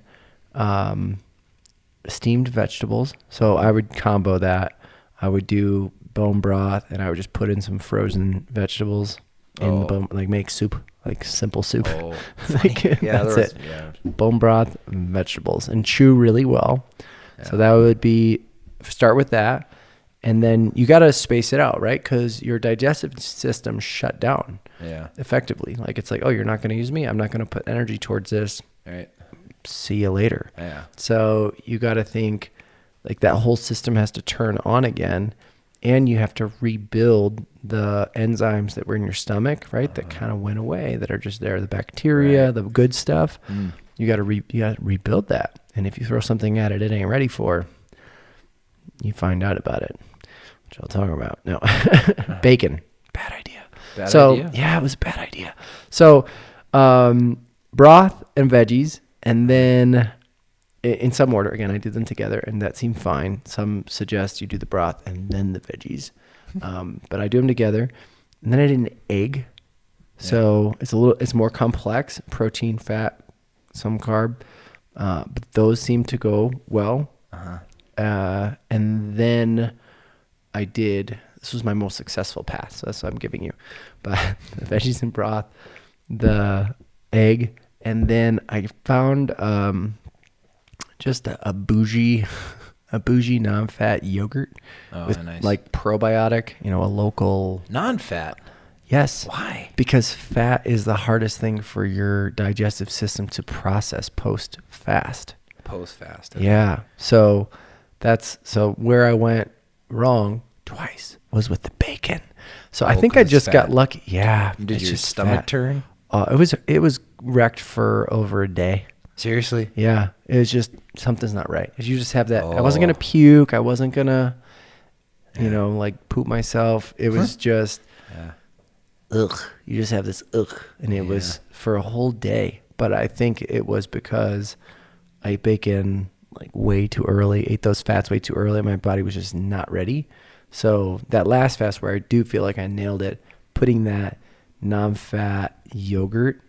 steamed vegetables. So I would combo that. I would do bone broth, and I would just put in some frozen vegetables in the bone, like make soup, like simple soup. That's it. Yeah. Bone broth and vegetables, and chew really well. Yeah. So that would be, start with that. And then you got to space it out, right? Because your digestive system shut down effectively. Like it's like, you're not going to use me. I'm not going to put energy towards this. Right. See you later. Yeah. So you got to think like that whole system has to turn on again, and you have to rebuild the enzymes that were in your stomach, right? That kind of went away, that are just there, the bacteria, the good stuff. You got to rebuild that. And if you throw something at it ain't ready for, you find out about it, which I'll talk about. No, bacon, bad idea. Yeah, it was a bad idea. So, broth and veggies, and then in some order, again, I did them together, and that seemed fine. Some suggest you do the broth and then the veggies, but I do them together. And then I did an egg, so it's more complex: protein, fat, some carb, but those seem to go well. And then I did, this was my most successful path, so that's what I'm giving you. But the veggies and broth, the egg, and then I found just a bougie non-fat yogurt with nice. Like probiotic, a local non-fat. Yes. Why? Because fat is the hardest thing for your digestive system to process post-fast. Post-fast. Okay. Yeah. So where I went wrong twice was with the bacon. So I think I just got lucky. Yeah. Did your stomach turn? It was wrecked for over a day. Seriously? Yeah. It was just, something's not right. You just have that. I wasn't going to puke. I wasn't going to, like poop myself. It was just, ugh. You just have this ugh. And it was for a whole day. But I think it was because I ate bacon like way too early, ate those fats way too early. My body was just not ready. So that last fast where I do feel like I nailed it, putting that non-fat yogurt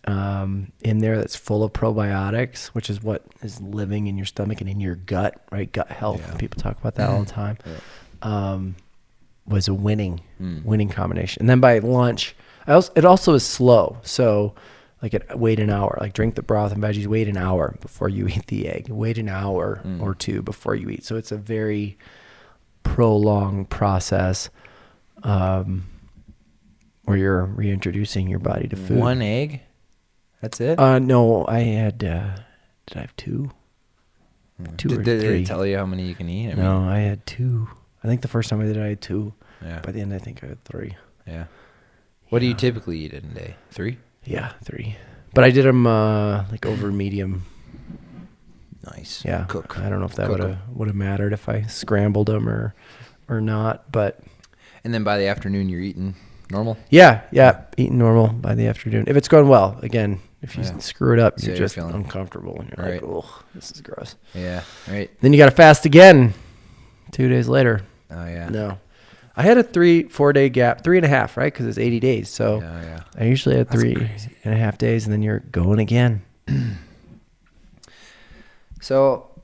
in there that's full of probiotics, which is what is living in your stomach and in your gut, right? Gut health. Yeah. People talk about that all the time. Yeah. Was a winning combination. And then by lunch, it also is slow. So like wait an hour, like drink the broth and veggies, wait an hour before you eat the egg, wait an hour or two before you eat. So it's a very prolonged process where you're reintroducing your body to food. One egg? That's it? No, I had, did I have two? Two or three. Did it tell you how many you can eat? No, I had two. I think the first time I did it, I had two. Yeah. By the end, I think I had three. Yeah. What do you typically eat in a day? 3? Yeah, 3. But I did them like over medium. Nice. Yeah. Cook. I don't know if that would have mattered if I scrambled them or not, but. And then by the afternoon, you're eating normal? Yeah. Eating normal by the afternoon. If it's going well, again, if you screw it up, you're just uncomfortable and you're like, oh, this is gross. Yeah. Right. Then you got to fast again 2 days later. Oh, yeah. No. I had a 3-4 day gap, 3.5, right? Because it's 80 days. So I usually had 3.5 days, and then you're going again. So,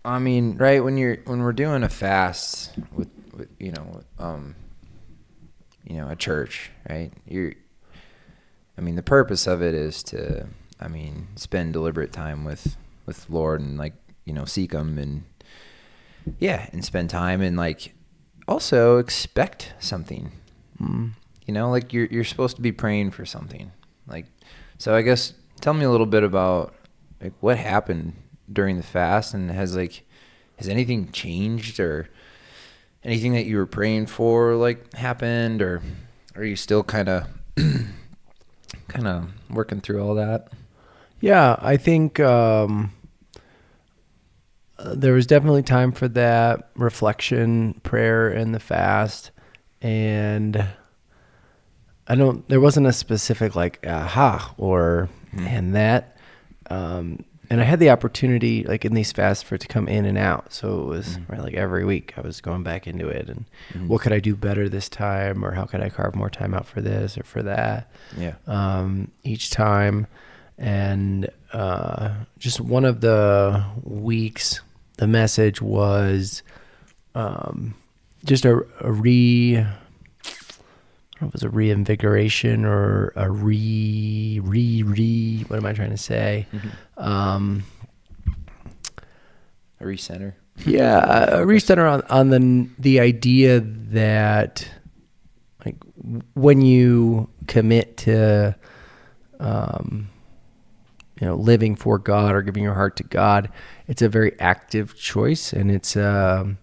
I mean, right when we're doing a fast with a church, right? The purpose of it is to, spend deliberate time with Lord and seek Him and spend time and also expect something. You're supposed to be praying for something. So I guess tell me a little bit about what happened during the fast, and has anything changed, or anything that you were praying for happened, or are you still kind of working through all that? Yeah, I think there was definitely time for that reflection, prayer, and the fast. And there wasn't a specific aha or and that. And I had the opportunity in these fasts for it to come in and out. So it was every week I was going back into it and what could I do better this time, or how could I carve more time out for this or for that? Yeah. Each time. And just one of the weeks, the message was just I don't know if it was a reinvigoration or a what am I trying to say? A recenter. Yeah, a recenter on the idea that when you commit to living for God or giving your heart to God, it's a very active choice, and it's hard.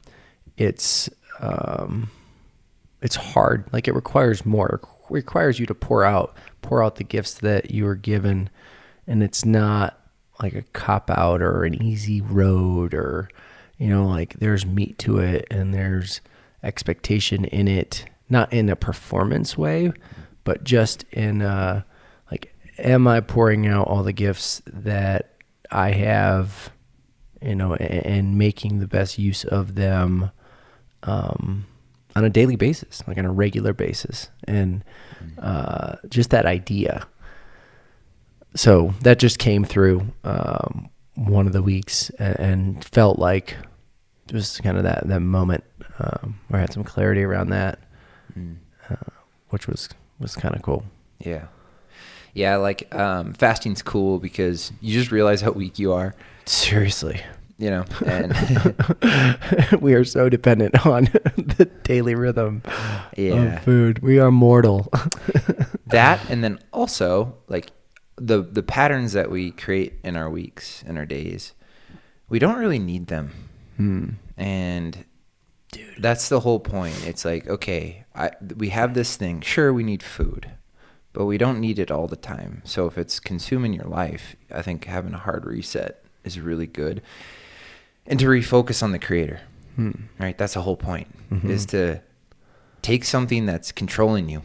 It requires more. It requires you to pour out the gifts that you are given, and it's not like a cop out or an easy road, or there's meat to it and there's expectation in it, not in a performance way, but just in am I pouring out all the gifts that I have, and making the best use of them on a daily basis, on a regular basis, and just that idea. So that just came through one of the weeks and felt like just kind of that moment where I had some clarity around that, which was kind of cool. Yeah. Yeah, fasting's cool because you just realize how weak you are. Seriously. And we are so dependent on the daily rhythm of food. We are mortal. That, and then also the patterns that we create in our weeks, in our days, we don't really need them. And dude, that's the whole point. It's okay, we have this thing. Sure, we need food, but we don't need it all the time. So if it's consuming your life, I think having a hard reset is really good. And to refocus on the Creator, right? That's the whole point, is to take something that's controlling you.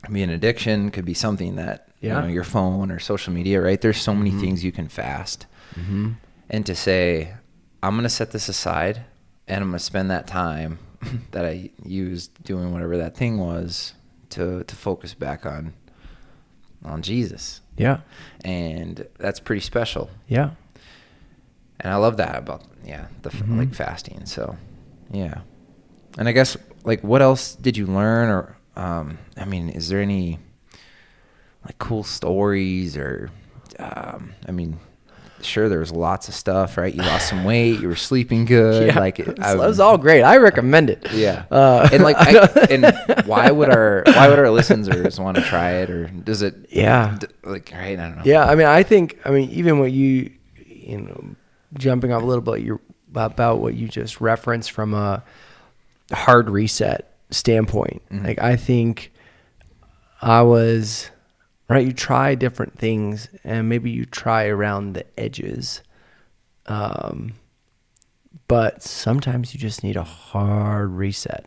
Could be an addiction, could be something that, your phone or social media, right? There's so many things you can fast. and to say, I'm going to set this aside and I'm going to spend that time that I used doing whatever that thing was to focus back on Jesus. Yeah. And that's pretty special. Yeah. And I love that about, like fasting. So, yeah. And I guess, like, what else did you learn? Or, I mean, is there any, like, cool stories or, sure, there was lots of stuff, right? You lost some weight. You were sleeping good. Yeah. Like, it was all great. I recommend it. Yeah. And, like, why would our listeners want to try it? Or does it, right? I don't know. Yeah. I think even what you jumping off a little bit about what you just referenced from a hard reset standpoint. Like, I think I was, right, you try different things and maybe you try around the edges. But sometimes you just need a hard reset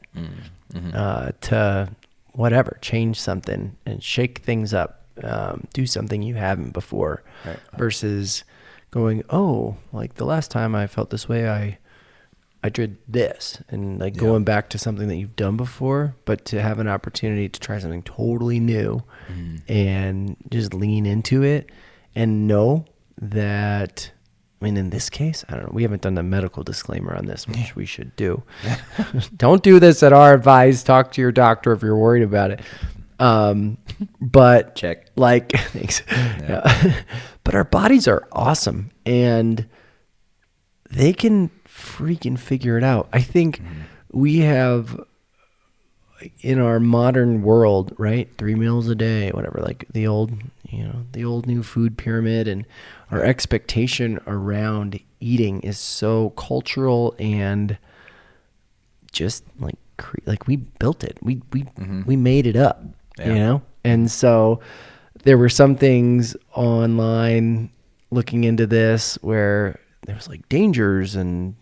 to whatever, change something and shake things up, do something you haven't before, right. Versus going, like the last time I felt this way, I did this, and like going back to something that you've done before, but to have an opportunity to try something totally new and just lean into it and know that, in this case, I don't know, we haven't done the medical disclaimer on this, which we should do. Don't do this at our advice. Talk to your doctor if you're worried about it. But check. Like, thanks. Yeah. But our bodies are awesome and they can freaking figure it out. I think we have, in our modern world, right, 3 meals a day, whatever, like the old new food pyramid, and our expectation around eating is so cultural and just like we built it. We made it up, And so there were some things online looking into this where there was like dangers and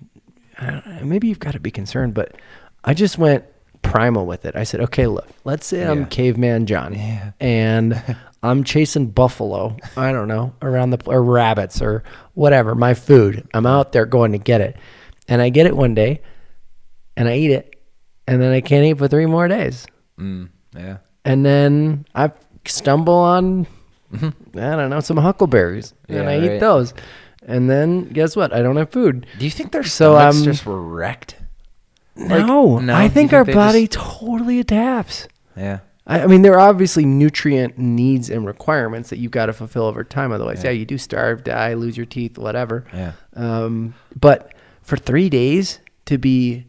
maybe you've got to be concerned, but I just went primal with it. I said, okay, look, let's say I'm caveman John and I'm chasing buffalo, I don't know, or rabbits or whatever, my food. I'm out there going to get it. And I get it one day and I eat it and then I can't eat for 3 more days. Yeah. And then I stumble on, I don't know, some huckleberries and I eat those. And then guess what? I don't have food. Do you think their stomachs just were wrecked? No, I think our body totally adapts. Yeah. There are obviously nutrient needs and requirements that you've got to fulfill over time. Otherwise, you do starve, die, lose your teeth, whatever. Yeah. But for 3 days to be,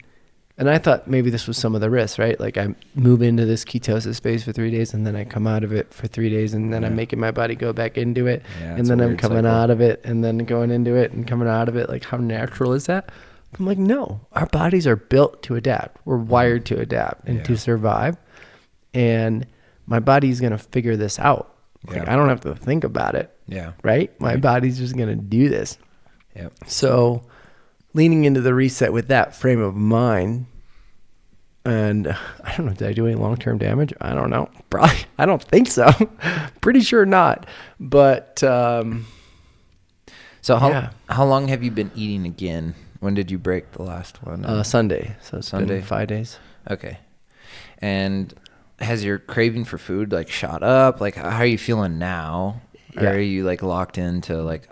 and I thought maybe this was some of the risks, right? Like I move into this ketosis phase for 3 days and then I come out of it for 3 days and then I'm making my body go back into it. Yeah, and then I'm coming out of it and then going into it and coming out of it. Like, how natural is that? I'm like, no, our bodies are built to adapt. We're wired to adapt and to survive. And my body's going to figure this out. Like, I don't have to think about it. Yeah. Right? My body's just going to do this. Yep. So leaning into the reset with that frame of mind, and I don't know, did I do any long-term damage? I don't know. Probably. I don't think so. Pretty sure not. But so how long have you been eating again? When did you break the last one? Sunday. So it's been 5 days. Okay. And has your craving for food like shot up? Like, how are you feeling now? Or are you like locked into like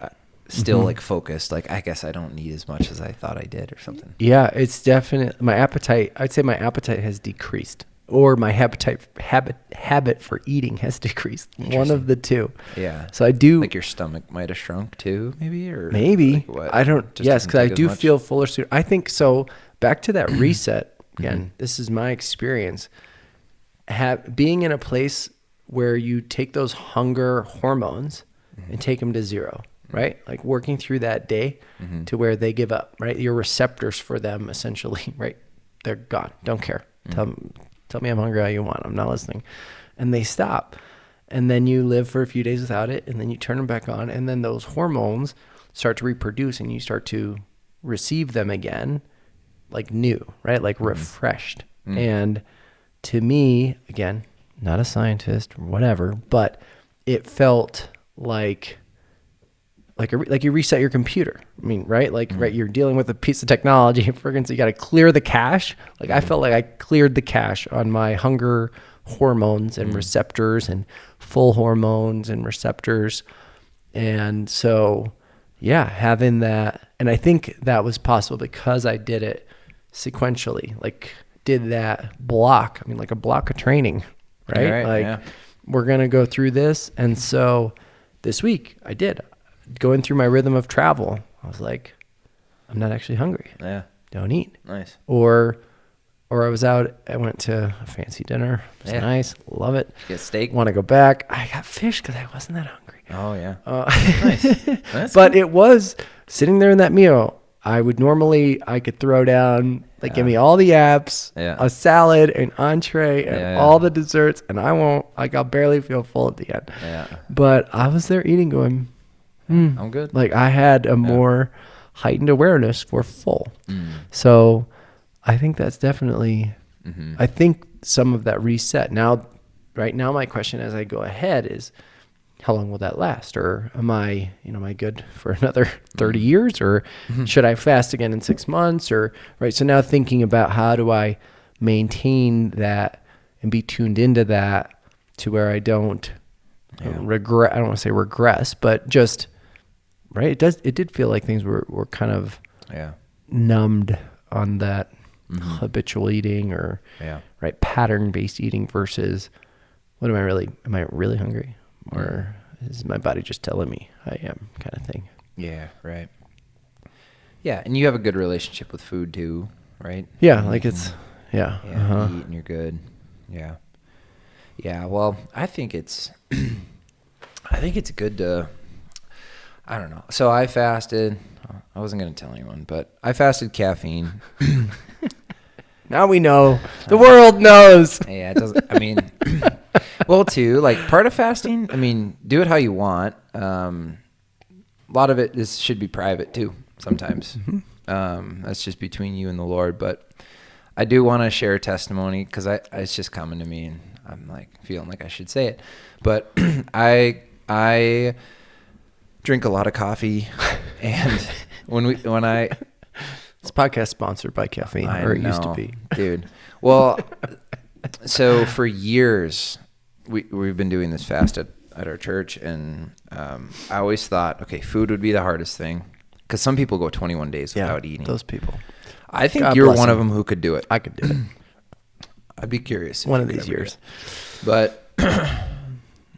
still like focused? Like, I guess I don't need as much as I thought I did or something. Yeah, it's definitely my appetite. I'd say my appetite has decreased, or my habit for eating has decreased. One of the two. Yeah. So I do, like, your stomach might have shrunk too, maybe, or maybe like I don't. Yes, because I do feel fuller soon. I think so. Back to that reset again. This is my experience. Being in a place where you take those hunger hormones and take them to zero, right? Like working through that day to where they give up, right? Your receptors for them essentially, right? They're gone. Don't care. Tell me I'm hungry all you want. I'm not listening. And they stop. And then you live for a few days without it, and then you turn them back on, and then those hormones start to reproduce and you start to receive them again like new, right? Like refreshed. And to me, again, not a scientist or whatever, but it felt like like you reset your computer. I mean, right? Like, right, you're dealing with a piece of technology. Friggin', so you got to clear the cache. Like, I felt like I cleared the cache on my hunger hormones and receptors and full hormones and receptors. And so, yeah, having that, and I think that was possible because I did it sequentially, like did that block. I mean, like a block of training, right? Like, we're going to go through this. And so this week I did. Going through my rhythm of travel, I was like, I'm not actually hungry. Yeah. Don't eat. Nice. Or I was out, I went to a fancy dinner. It was nice. Love it. Get steak. Want to go back. I got fish because I wasn't that hungry. Oh, yeah. Nice. But it was sitting there in that meal. I could throw down, like, give me all the apps, a salad, an entree, and all the desserts, and I'll barely feel full at the end. Yeah. But I was there eating going, I'm good. Like, I had a more heightened awareness for full. So I think that's definitely, I think some of that reset. Now, right now, my question as I go ahead is, how long will that last? Or am I good for another 30 years? Or should I fast again in 6 months? Or, right. So now thinking about how do I maintain that and be tuned into that to where I don't regret. I don't want to say regress, but just, right. It did feel like things were kind of numbed on that habitual eating or right pattern-based eating versus am I really hungry? Or is my body just telling me I am, kind of thing? Yeah, right. Yeah, and you have a good relationship with food too, right? Yeah, like it's, you eat and you're good. Yeah. Yeah, well, I think it's good to, I don't know. So I fasted. I wasn't going to tell anyone, but I fasted caffeine. Now we know. The world knows. Yeah, it doesn't, I mean, well, too, like part of fasting, I mean, do it how you want. A lot of it should be private too, sometimes. That's just between you and the Lord. But I do want to share a testimony because it's just coming to me and I'm like feeling like I should say it. But I drink a lot of coffee, and when I this podcast is sponsored by caffeine, or it used to be, dude. Well, so for years we've been doing this fast at our church, and I always thought, okay, food would be the hardest thing because some people go 21 days without eating. Those people. I think God you're one of them who could do it. I could do it. I'd be curious. One of these years. But,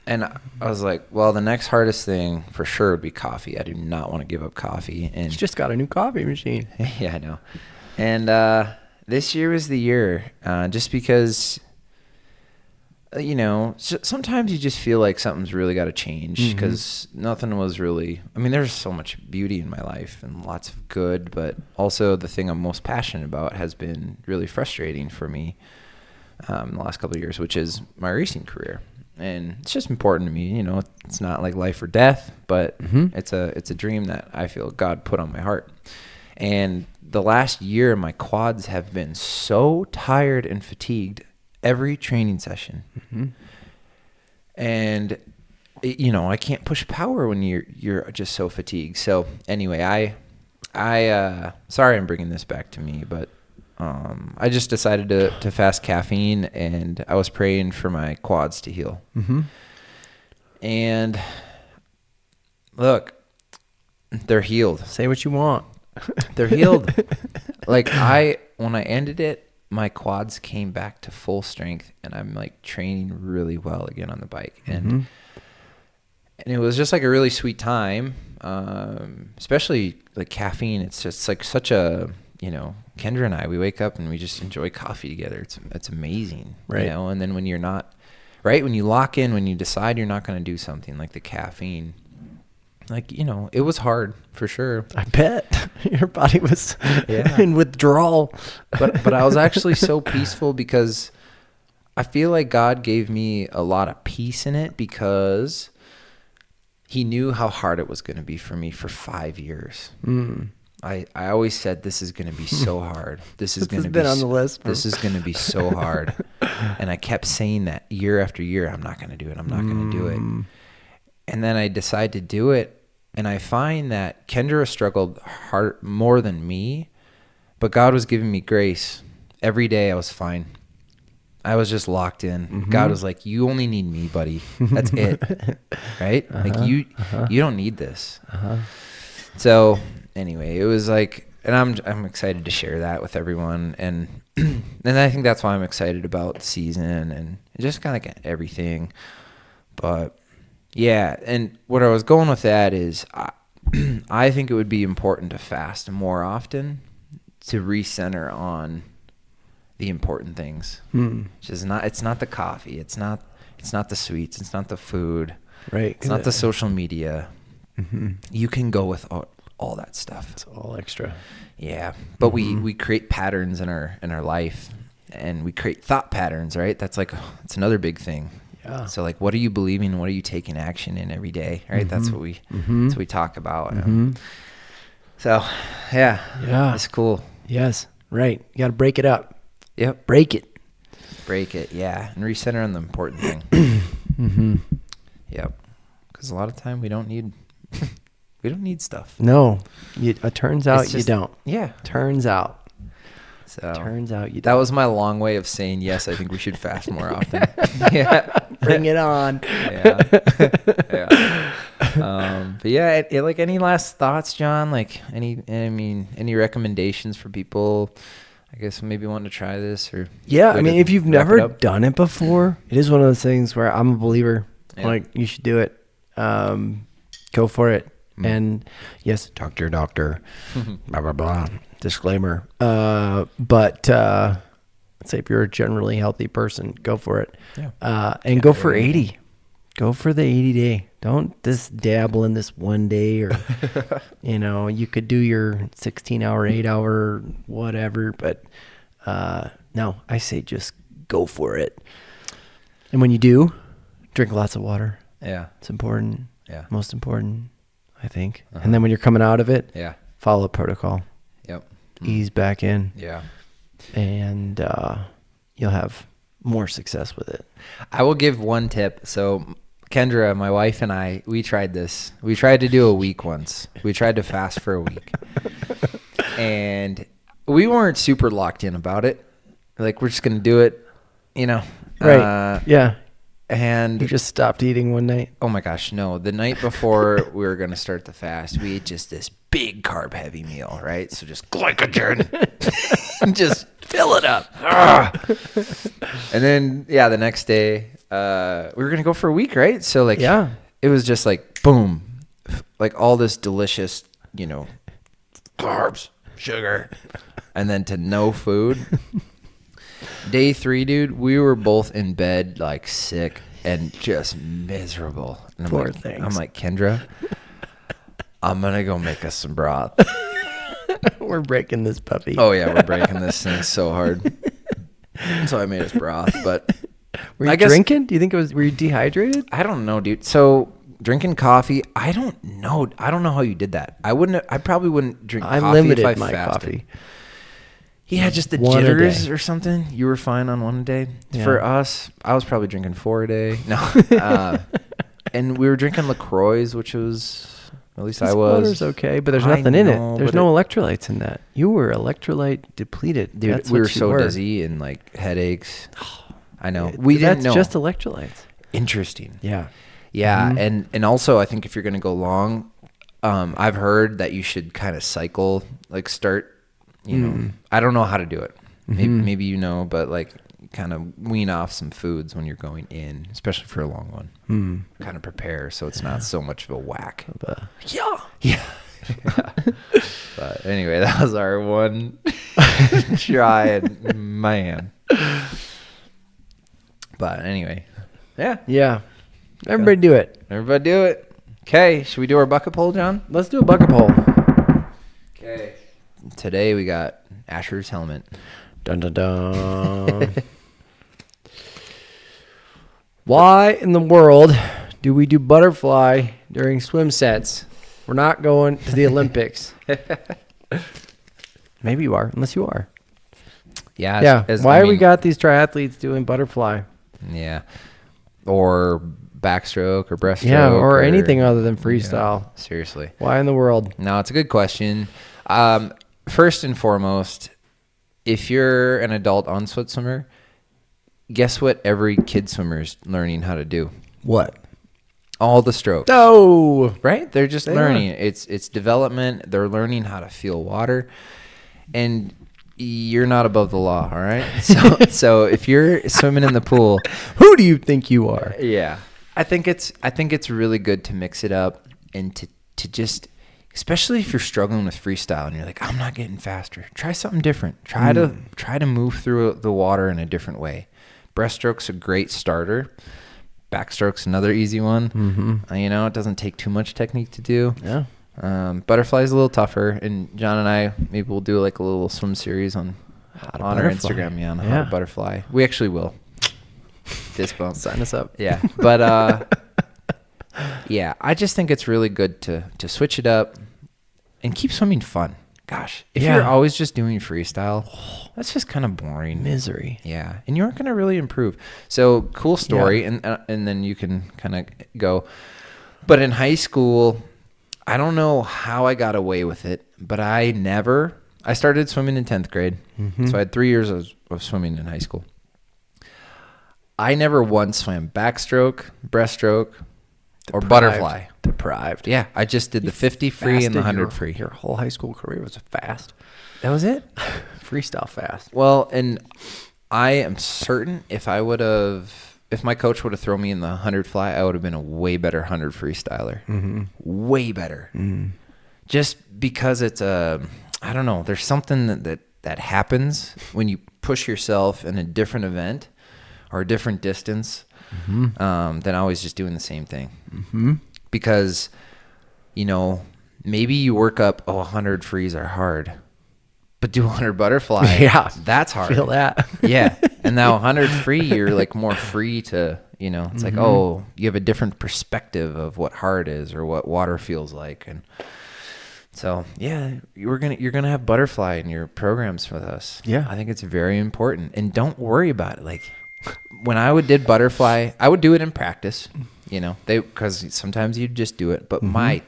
and I was like, well, the next hardest thing for sure would be coffee. I do not want to give up coffee. And you just got a new coffee machine. Yeah, I know. And this year was the year, just because, sometimes you just feel like something's really got to change because nothing was really, I mean, there's so much beauty in my life and lots of good, but also the thing I'm most passionate about has been really frustrating for me the last couple of years, which is my racing career. And it's just important to me, it's not like life or death, but it's a dream that I feel God put on my heart. And the last year, my quads have been so tired and fatigued every training session. And I can't push power when you're just so fatigued. So anyway, I sorry I'm bringing this back to me, but I just decided to fast caffeine, and I was praying for my quads to heal. And look, they're healed. Say what you want. They're healed. Like when I ended it, my quads came back to full strength, and I'm like training really well again on the bike. And it was just like a really sweet time. Especially like caffeine. It's just like such a, Kendra and I, we wake up and we just enjoy coffee together. It's amazing, right? And then when you're not, right, when you lock in, when you decide you're not going to do something like the caffeine, like, it was hard for sure. I bet your body was in withdrawal, but I was actually so peaceful because I feel like God gave me a lot of peace in it because He knew how hard it was going to be for me for 5 years. I always said, this is going to be so hard. This is going to be on the list. This is going to be so hard. And I kept saying that year after year, I'm not going to do it. I'm not going to do it. And then I decided to do it. And I find that Kendra struggled more than me, but God was giving me grace. Every day I was fine. I was just locked in. Mm-hmm. God was like, you only need me, buddy. That's it. Right? Like you don't need this. So anyway, it was like, and I'm excited to share that with everyone. And I think that's why I'm excited about the season and just kind of like everything. But yeah, and what I was going with that is I think it would be important to fast more often to recenter on the important things. Which is it's not the coffee, it's not the sweets, it's not the food. Right. It's not the social media. You can go with all that stuff. It's all extra. Yeah. But we create patterns in our life, and we create thought patterns, right? That's another big thing. Yeah. So like, what are you believing? What are you taking action in every day? Right. That's what we talk about. So yeah. It's cool. Yes. Right. You got to break it up. Yep. Break it. Yeah. And recenter on the important thing. Yep. Because a lot of time we don't need stuff. No. It turns out you don't. Yeah. Turns out. So turns out you don't. That was my long way of saying, yes, I think we should fast more often. Yeah. Bring it on. Yeah. But yeah, like any last thoughts, John? Like any recommendations for people, I guess maybe wanting to try this or? Yeah. I mean, if you've never done it before, it is one of those things where I'm a believer. Yeah. Like you should do it. Go for it. And yes, talk to your doctor, blah, blah, blah. Disclaimer. But let's say if you're a generally healthy person, go for it. Yeah. And go for 80. Go for the 80 day. Don't just dabble in this one day or, you could do your 16 hour, 8 hour, whatever. But no, I say just go for it. And when you do, drink lots of water. Yeah. It's important. Yeah. Most important, I think. And then when you're coming out of it, follow protocol. Yep. Ease back in. Yeah. And you'll have more success with it. I will give one tip. So Kendra, my wife, and I, we tried this. We tried to do a week once. We tried to fast for a week. And we weren't super locked in about it. Like, we're just going to do it, Right. Yeah. And you just stopped eating one night? Oh my gosh, no. The night before we were going to start the fast, we ate just this big carb heavy meal, right? So just glycogen. Just fill it up. And then, the next day, we were going to go for a week, right? So it was just like, boom, like all this delicious, carbs, sugar, and then to no food. Day 3, dude, we were both in bed, like sick and just miserable. And I'm like, Kendra, I'm going to go make us some broth. We're breaking this puppy. Oh, yeah, we're breaking this thing so hard. So I made us broth, but... Were you drinking? Do you think were you dehydrated? I don't know, dude. So drinking coffee, I don't know. I don't know how you did that. I probably wouldn't drink coffee limited if I my fasted. Coffee. Yeah, just the jitters or something. You were fine on one a day. Yeah. For us, I was probably drinking 4 a day. No. And we were drinking LaCroix, which was, at least I was. Water's okay, but there's nothing in it. There's no electrolytes in that. You were electrolyte depleted. Dude, we were so dizzy and like headaches. I know. We didn't know. That's just electrolytes. Interesting. Yeah. Yeah, and also I think if you're going to go long, I've heard that you should kind of cycle, like start, I don't know how to do it. Maybe but like kind of wean off some foods when you're going in, especially for a long one. Kind of prepare so it's not so much of a whack. Yeah. But anyway, that was our one try, and man. But anyway, yeah. Everybody do it. Okay, should we do our bucket poll, John? Let's do a bucket poll. Okay. Today we got Asher's helmet. Dun dun dun. Why in the world do we do butterfly during swim sets? We're not going to the Olympics. Maybe you are, unless you are. Yeah. Why we got these triathletes doing butterfly? Yeah. Or backstroke or breaststroke. Yeah, or anything other than freestyle. Yeah, seriously. Why in the world? No, it's a good question. First and foremost, if you're an adult on-foot swimmer, guess what every kid swimmer is learning how to do? What? All the strokes. Oh, Right? They're just learning. It's development. They're learning how to feel water. And you're not above the law, all right? So if you're swimming in the pool, who do you think you are? Yeah. I think it's really good to mix it up and to just, especially if you're struggling with freestyle and you're like, I'm not getting faster. Try something different. Try to move through the water in a different way. Breaststroke's a great starter. Backstroke's another easy one. Mm-hmm. It doesn't take too much technique to do. Yeah. Butterfly's a little tougher, and John and I maybe we'll do like a little swim series on our Instagram, on how to butterfly. We actually will. Fist bump. Sign us up. Yeah, but yeah, I just think it's really good to switch it up and keep swimming fun. Gosh, if you're always just doing freestyle, that's just kind of boring. Misery. Yeah, and you aren't going to really improve. So cool story, and then you can kind of go. But in high school, I don't know how I got away with it, but I started swimming in 10th grade. Mm-hmm. So I had 3 years of swimming in high school. I never once swam backstroke, breaststroke, or butterfly. Deprived. Yeah, I just did the 50 free and the 100 free. Your whole high school career was fast. That was it? Freestyle fast. Well, and I am certain if my coach would have thrown me in the 100 fly, I would have been a way better 100 freestyler. Mm-hmm. Way better. Mm-hmm. Just because it's I don't know, there's something that happens when you push yourself in a different event or a different distance than always just doing the same thing. Mm-hmm. Because, maybe you work up, 100 frees are hard. But do 100 butterfly. Yeah. That's hard. Feel that. Yeah. And now 100 free, you're like more free to, it's like, you have a different perspective of what hard is or what water feels like. And so, yeah, you're going to have butterfly in your programs with us. Yeah. I think it's very important. And don't worry about it. Like when did butterfly, I would do it in practice, because sometimes you'd just do it. But my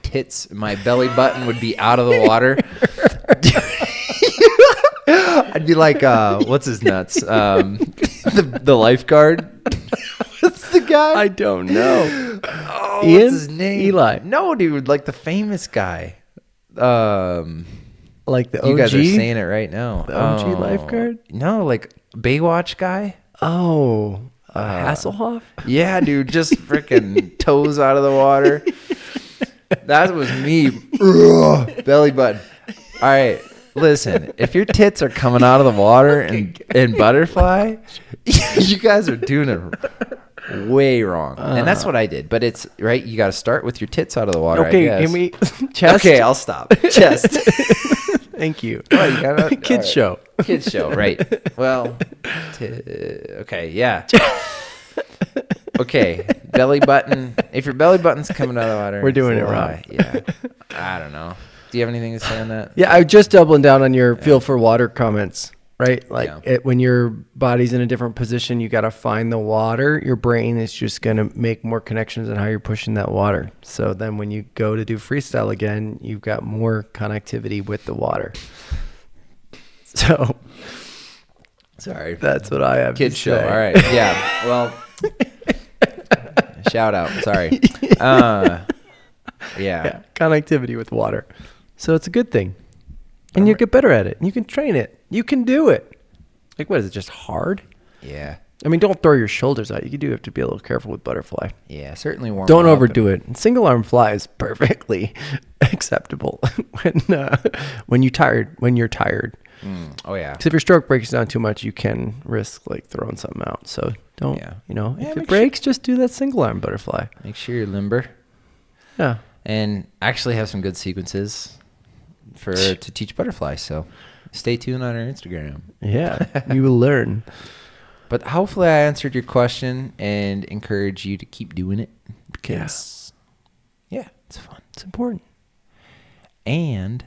belly button would be out of the water. I'd be like, what's his nuts? The lifeguard. What's the guy? I don't know. Oh, Ian? What's his name? Eli. No, dude, like the famous guy. Like the OG? You guys are saying it right now. The OG lifeguard? No, like Baywatch guy. Oh, Hasselhoff? Yeah, dude, just freaking toes out of the water. That was me. Belly button. All right. Listen, if your tits are coming out of the water and butterfly, you guys are doing it way wrong. And that's what I did. But it's right. You got to start with your tits out of the water. Okay, I guess. can we chest? Okay, I'll stop. Chest. Thank you. Oh, you gotta, Kids show. Kids show. Right. Well. Okay. Yeah. Okay. Belly button. If your belly button's coming out of the water, we're doing it wrong. Yeah. I don't know. Do you have anything to say on that? Yeah, I'm just doubling down on your feel for water comments, right? Like when your body's in a different position, you got to find the water. Your brain is just going to make more connections on how you're pushing that water. So then when you go to do freestyle again, you've got more connectivity with the water. So, sorry. That's what I have Kid to show. say. All right. Yeah. Well, shout out. Sorry. Yeah. Connectivity with water. So it's a good thing. And you get better at it. You can train it. You can do it. Like, what is it, just hard? Yeah. I mean, don't throw your shoulders out. You do have to be a little careful with butterfly. Yeah, certainly warm. Don't overdo it. Single arm fly is perfectly acceptable when you're tired. Oh, yeah. Because if your stroke breaks down too much, you can risk like throwing something out. So don't, if it breaks, just do that single arm butterfly. Make sure you're limber. Yeah. And actually have some good sequences to teach butterfly. So stay tuned on our Instagram. Yeah, you will learn. But hopefully I answered your question and encourage you to keep doing it because, yeah, it's fun. It's important. And,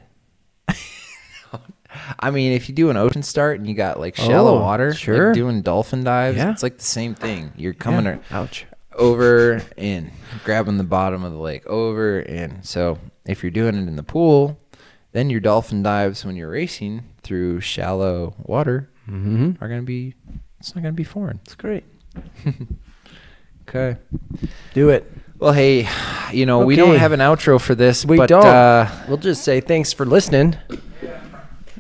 I mean, if you do an ocean start and you got like shallow water, sure. like doing dolphin dives, yeah. it's like the same thing. You're coming ouch. over, in. Grabbing the bottom of the lake, over, in. So if you're doing it in the pool, then your dolphin dives when you're racing through shallow water are going to be, it's not going to be foreign. It's great. Okay. Do it. Well, hey, we don't have an outro for this. We but, don't. We'll just say thanks for listening.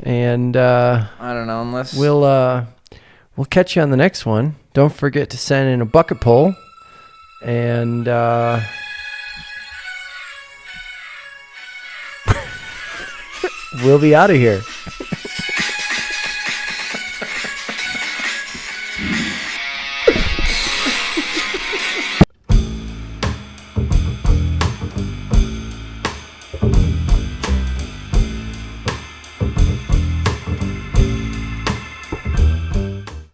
And I don't know, unless we'll catch you on the next one. Don't forget to send in a bucket poll. And we'll be out of here.